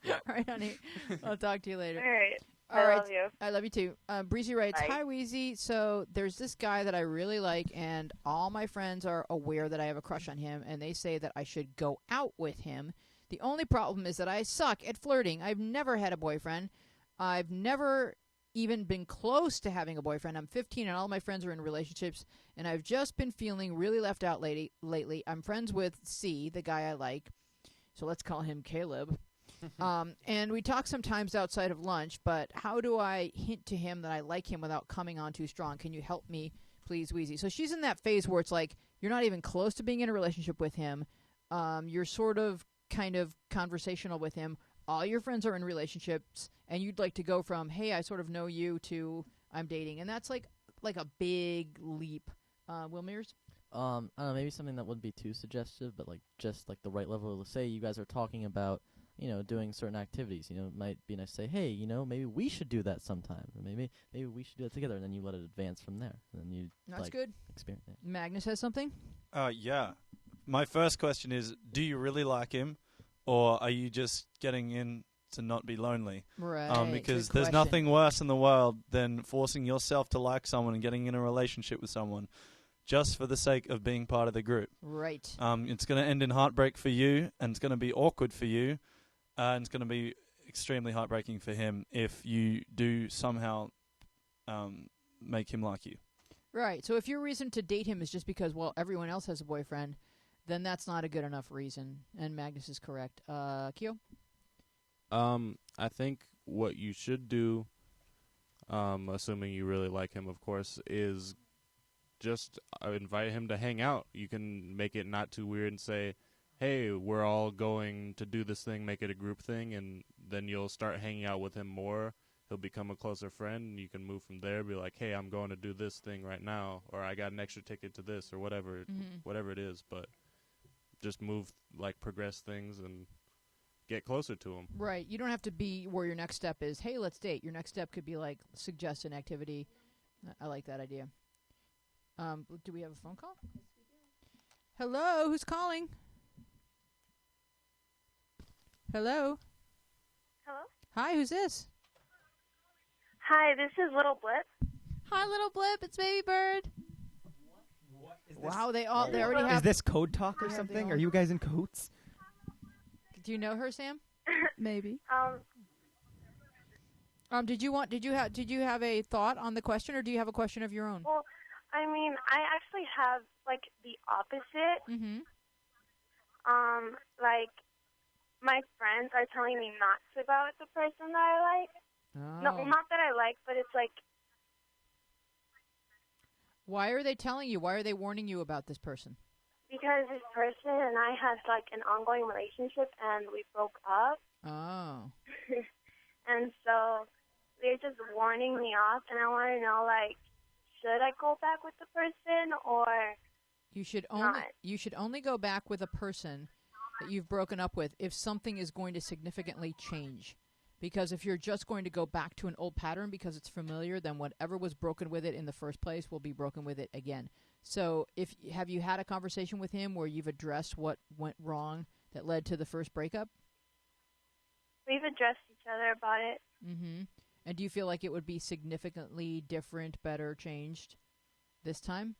All right, honey. I'll talk to you later. All right. All I right. love you. I love you too. Breezy writes, Bye. "Hi, Weezy. So there's this guy that I really like, and all my friends are aware that I have a crush on him, and they say that I should go out with him. The only problem is that I suck at flirting. I've never had a boyfriend. I've never even been close to having a boyfriend. I'm 15, and all my friends are in relationships, and I've just been feeling really left out lately. I'm friends with C, the guy I like, so let's call him Caleb." And we talk sometimes outside of lunch, but how do I hint to him that I like him without coming on too strong? Can you help me, please, Wheezy? So she's in that phase where it's like you're not even close to being in a relationship with him. You're sort of kind of conversational with him. All your friends are in relationships, and you'd like to go from, hey, I sort of know you, to I'm dating. And that's like a big leap. Will Mears? I don't know, maybe something that wouldn't be too suggestive, but like just like the right level. Say you guys are talking about, doing certain activities. It might be nice to say, hey, maybe we should do that sometime, or maybe we should do it together, and then you let it advance from there, and then you That's good. Experience it. Magnus has something. Yeah. My first question is, do you really like him, or are you just getting in to not be lonely? Right. Because good there's question. nothing worse in the world than forcing yourself to like someone and getting in a relationship with someone just for the sake of being part of the group. Right. It's going to end in heartbreak for you, and it's going to be awkward for you, and it's going to be extremely heartbreaking for him if you do somehow make him like you. Right. So if your reason to date him is just because, well, everyone else has a boyfriend, then that's not a good enough reason. And Magnus is correct. Kyo? I think what you should do, assuming you really like him, of course, is just invite him to hang out. You can make it not too weird and say, hey, we're all going to do this thing, make it a group thing, and then you'll start hanging out with him more. He'll become a closer friend, and you can move from there, be like, hey, I'm going to do this thing right now, or I got an extra ticket to this, or whatever it is. But just move, progress things and get closer to him. Right. You don't have to be where your next step is, hey, let's date. Your next step could be, suggest an activity. I like that idea. Do we have a phone call? Yes, we do. Hello, who's calling? Hello? Hello? Hi, who's this? Hi, this is Little Blip. Hi, Little Blip. It's Baby Bird. Wow, they already have... Is this code talk or They have something? their Are own- you guys in codes? Do you know her, Sam? Maybe. Did you have a thought on the question, or do you have a question of your own? Well, I mean, I actually have, the opposite. Mm-hmm. My friends are telling me not to go with the person that I like. Oh. No, not that I like, but it's Why are they telling you? Why are they warning you about this person? because this person and I had, an ongoing relationship, and we broke up. Oh. And so they're just warning me off, and I want to know, should I go back with the person or You should not? only go back with a person that you've broken up with if something is going to significantly change. Because if you're just going to go back to an old pattern because it's familiar, then whatever was broken with it in the first place will be broken with it again. So have you had a conversation with him where you've addressed what went wrong that led to the first breakup? We've addressed each other about it. Mm-hmm. And do you feel like it would be significantly different, better, changed this time?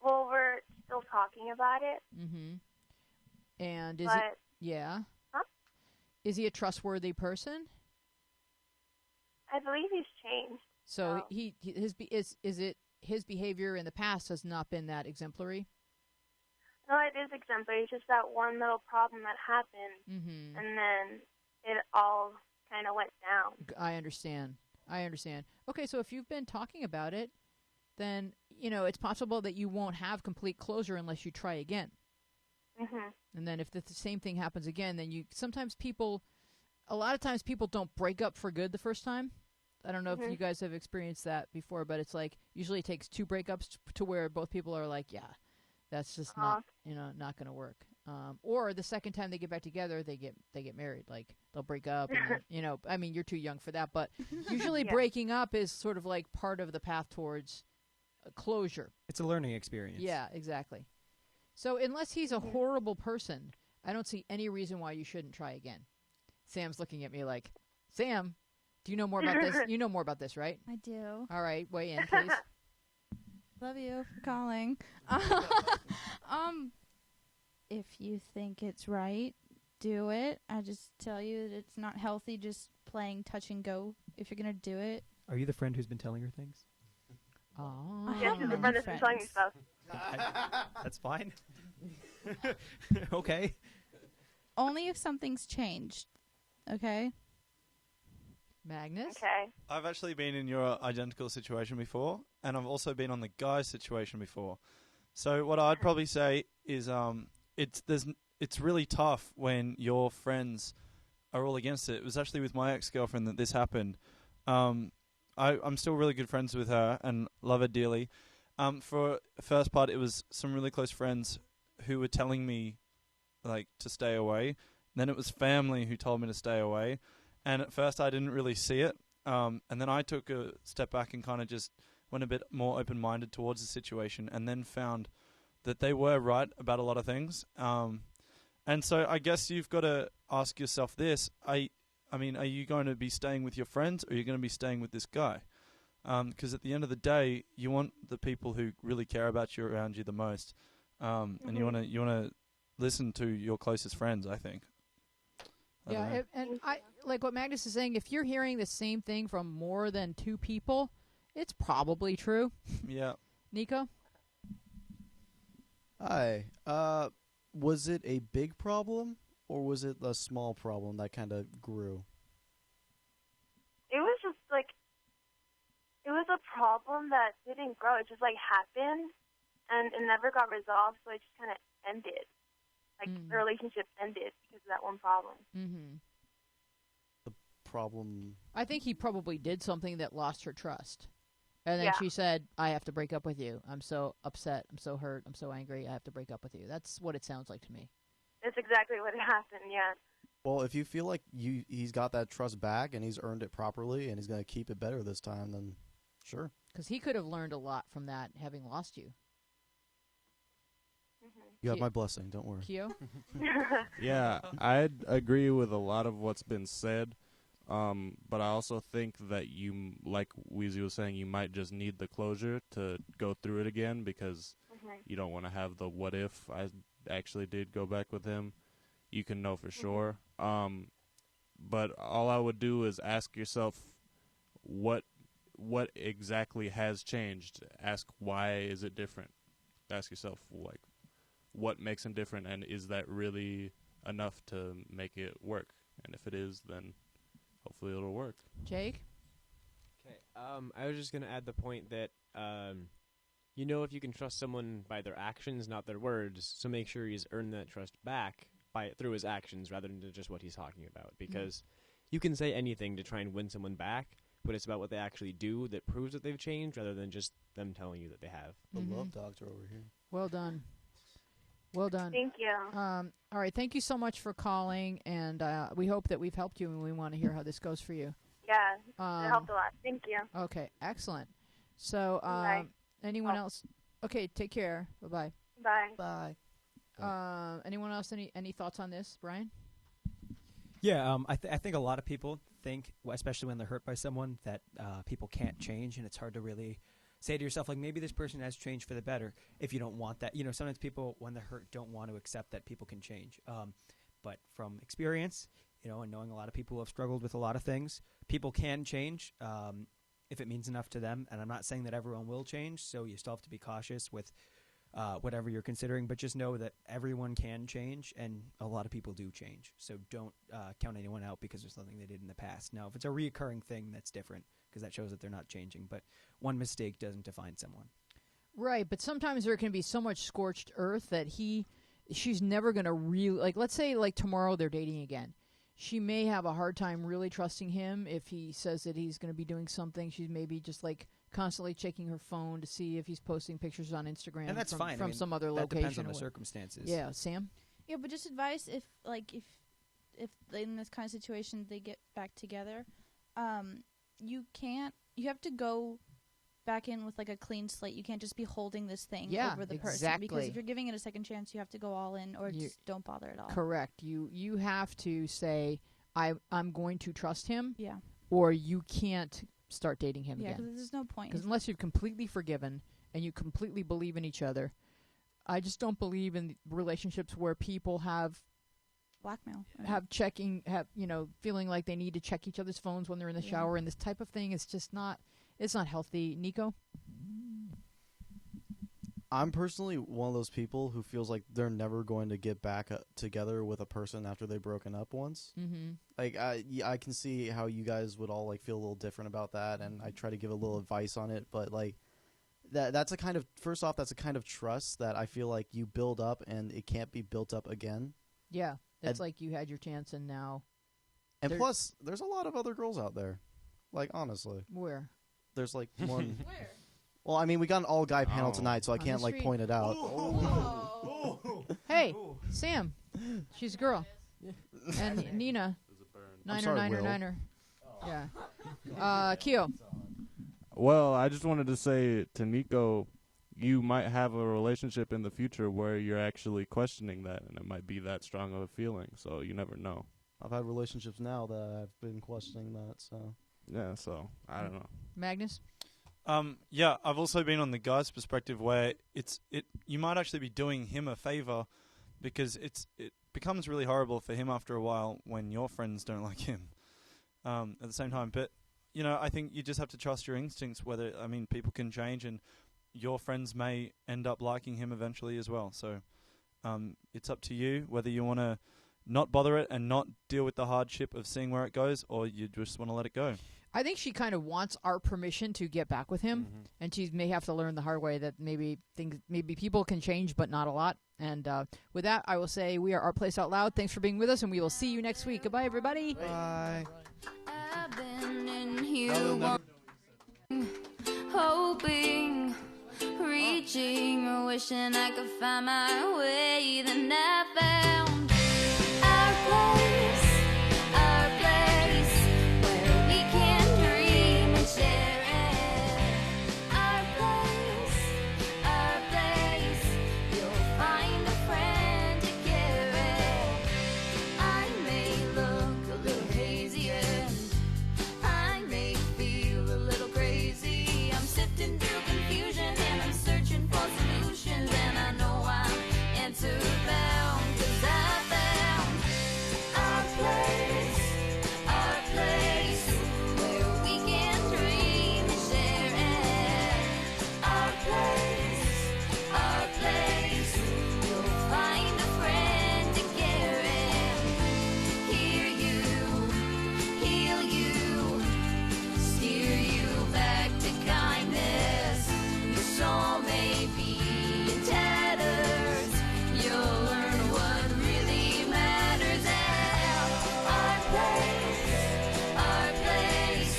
Well, we're still talking about it. Mm-hmm. And is But- it... Yeah? Huh? Is he a trustworthy person? I believe he's changed. So Oh. is it his behavior in the past has not been that exemplary? No, it is exemplary. It's just that one little problem that happened, Mm-hmm. and then it all kind of went down. I understand. Okay, so if you've been talking about it, then, it's possible that you won't have complete closure unless you try again. Mhm. And then if the same thing happens again, then a lot of times people don't break up for good the first time. I don't know if you guys have experienced that before, but it's usually it takes 2 breakups to where both people are like, yeah, that's just not going to work. Or the second time they get back together, they get married. They'll break up. And then, you're too young for that, but usually Yeah. breaking up is sort of part of the path towards closure. It's a learning experience. Yeah, exactly. So unless he's a horrible person, I don't see any reason why you shouldn't try again. Sam's looking at me like, Sam, do you know more about this? You know more about this, right? I do. All right, weigh in, please. Love you for calling. If you think it's right, do it. I just tell you that it's not healthy just playing touch and go if you're going to do it. Are you the friend who's been telling her things? Oh. I Yes, have he's a many friend that's been telling me friends. stuff. That's fine. Okay. Only if something's changed. Okay? Magnus? Okay. I've actually been in your identical situation before, and I've also been on the guy's situation before. So what I'd probably say is it's really tough when your friends are all against it. It was actually with my ex-girlfriend that this happened. I'm still really good friends with her and love her dearly. For the first part, it was some really close friends who were telling me, like, to stay away. Then it was family who told me to stay away. And at first I didn't really see it. And then I took a step back and kind of just went a bit more open-minded towards the situation, and then found that they were right about a lot of things. And so I guess you've got to ask yourself this. I mean, are you going to be staying with your friends, or are you going to be staying with this guy? Because at the end of the day, you want the people who really care about you around you the most. And you want to listen to your closest friends, I think. I don't know. And I like what Magnus is saying. If you're hearing the same thing from more than 2 people, it's probably true. Yeah. Nico? Hi. Was it a big problem, or was it a small problem that kind of grew? It was just like, it was a problem that didn't grow. It just like happened, and it never got resolved, so it just kind of ended. Like the relationship ended because of that one problem. Mm-hmm. The problem. I think he probably did something that lost her trust. And then she said, I have to break up with you. I'm so upset. I'm so hurt. I'm so angry. I have to break up with you. That's what it sounds like to me. That's exactly what happened, yeah. Well, if you feel like he's got that trust back and he's earned it properly and he's going to keep it better this time, then sure. Because he could have learned a lot from that, having lost you. You have my blessing. Don't worry. Kyo? Yeah, I'd agree with a lot of what's been said. But I also think that you, like Weezy was saying, you might just need the closure to go through it again, because you don't want to have the what if I actually did go back with him. You can know for sure. But all I would do is ask yourself what exactly has changed. Ask why is it different. Ask yourself, like, what makes him different, and is that really enough to make it work? And if it is, then hopefully it'll work. Jake? Okay. I was just going to add the point that, if you can trust someone by their actions, not their words, so make sure he's earned that trust back through his actions rather than just what he's talking about. Because you can say anything to try and win someone back, but it's about what they actually do that proves that they've changed rather than just them telling you that they have. The love dogs are over here. Well done. Well done. Thank you. All right, thank you so much for calling, and we hope that we've helped you, and we want to hear how this goes for you. Yeah, it helped a lot. Thank you. Okay, excellent. So, anyone else? Okay, take care. Bye-bye. Bye. Bye. Anyone else? Any thoughts on this, Brian? Yeah, I think a lot of people think, especially when they're hurt by someone, that people can't change, and it's hard to really say to yourself, like, maybe this person has changed for the better if you don't want that. Sometimes people, when they're hurt, don't want to accept that people can change. But from experience, and knowing a lot of people who have struggled with a lot of things, people can change if it means enough to them. And I'm not saying that everyone will change, so you still have to be cautious with whatever you're considering. But just know that everyone can change, and a lot of people do change. So don't count anyone out because there's something they did in the past. Now, if it's a reoccurring thing, that's different, because that shows that they're not changing. But one mistake doesn't define someone. Right, but sometimes there can be so much scorched earth that she's never going to really, like, let's say, like, tomorrow they're dating again. She may have a hard time really trusting him if he says that he's going to be doing something. She's maybe just, like, constantly checking her phone to see if he's posting pictures on Instagram. And that's fine. From some other that location. Depends on the circumstances. Yeah, Sam? Yeah, but just advice if in this kind of situation they get back together, you have to go back in with like a clean slate. You can't just be holding this thing over the person, because if you're giving it a second chance, you have to go all in, or just don't bother at all. Correct. You have to say, I'm going to trust him. Yeah. Or you can't start dating him again. again. Yeah, because there's no point. Because unless you've completely forgiven and you completely believe in each other, I just don't believe in relationships where people have blackmail, feeling like they need to check each other's phones when they're in the shower, and this type of thing is just not. It's not healthy. Nico? I'm personally one of those people who feels like they're never going to get back together with a person after they've broken up once. Mm-hmm. Like, I can see how you guys would all, like, feel a little different about that, and I try to give a little advice on it, but, like, that's a kind of, first off, that's a kind of trust that I feel like you build up, and it can't be built up again. Yeah, that's like you had your chance, and now... And plus, there's a lot of other girls out there. Like, honestly. Where? There's, like, one... Where? Well, I mean, we got an all-guy panel Oh. tonight, so I On the can't like street. point it out. Hey, Sam. She's a girl. And Nina. I'm Niner, sorry, niner, Will. niner. Yeah. Keo. Well, I just wanted to say to Nico, you might have a relationship in the future where you're actually questioning that, and it might be that strong of a feeling. So you never know. I've had relationships now that I've been questioning that. So Yeah. So I don't know. Magnus. Yeah, I've also been on the guy's perspective where you might actually be doing him a favor because it becomes really horrible for him after a while when your friends don't like him. At the same time, but I think you just have to trust your instincts. People can change, and your friends may end up liking him eventually as well. So it's up to you whether you want to not bother it and not deal with the hardship of seeing where it goes, or you just want to let it go. I think she kind of wants our permission to get back with him, and she may have to learn the hard way that maybe people can change, but not a lot. And with that, I will say we are Our Place Out Loud. Thanks for being with us, and we will see you next week. Goodbye, everybody. Bye. I've been in here hoping, reaching, wishing I could find my way. Then I found our place where we can dream and share it. Our place, you'll find a friend to care it. I may look a little hazy and I may feel a little crazy. I'm sifting through confusion and I'm searching for solutions, and I know I'm answer bound, 'cause I found our place where we can dream and share it. Our place, you'll find a friend to care it. Hear you, heal you, steer you back to kindness. Your soul may be in tatters. You'll learn what really matters. Our place,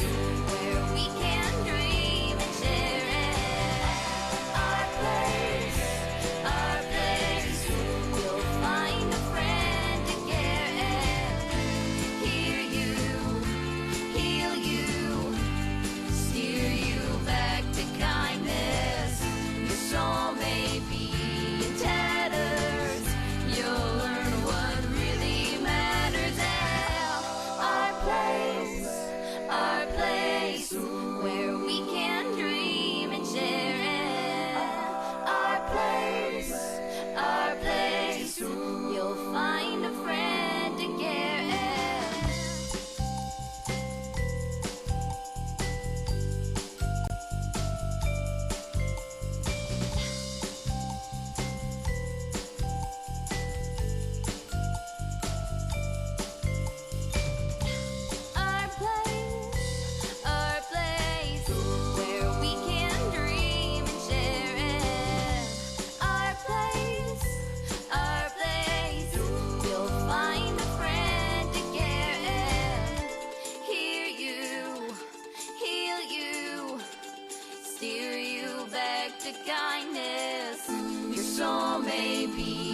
where we can dream and share it. Our place, you'll find a friend to care it. Hear you, heal you, steer you back to kindness. Your soul may be in tatters. You'll learn what really matters. Our place, where we can dream and share it. Our place, you'll find a friend to care it. Our place, where we can dream and share it. Our place, you'll find a friend to care it. Hear you, heal you, steer you back to kindness. Your soul may be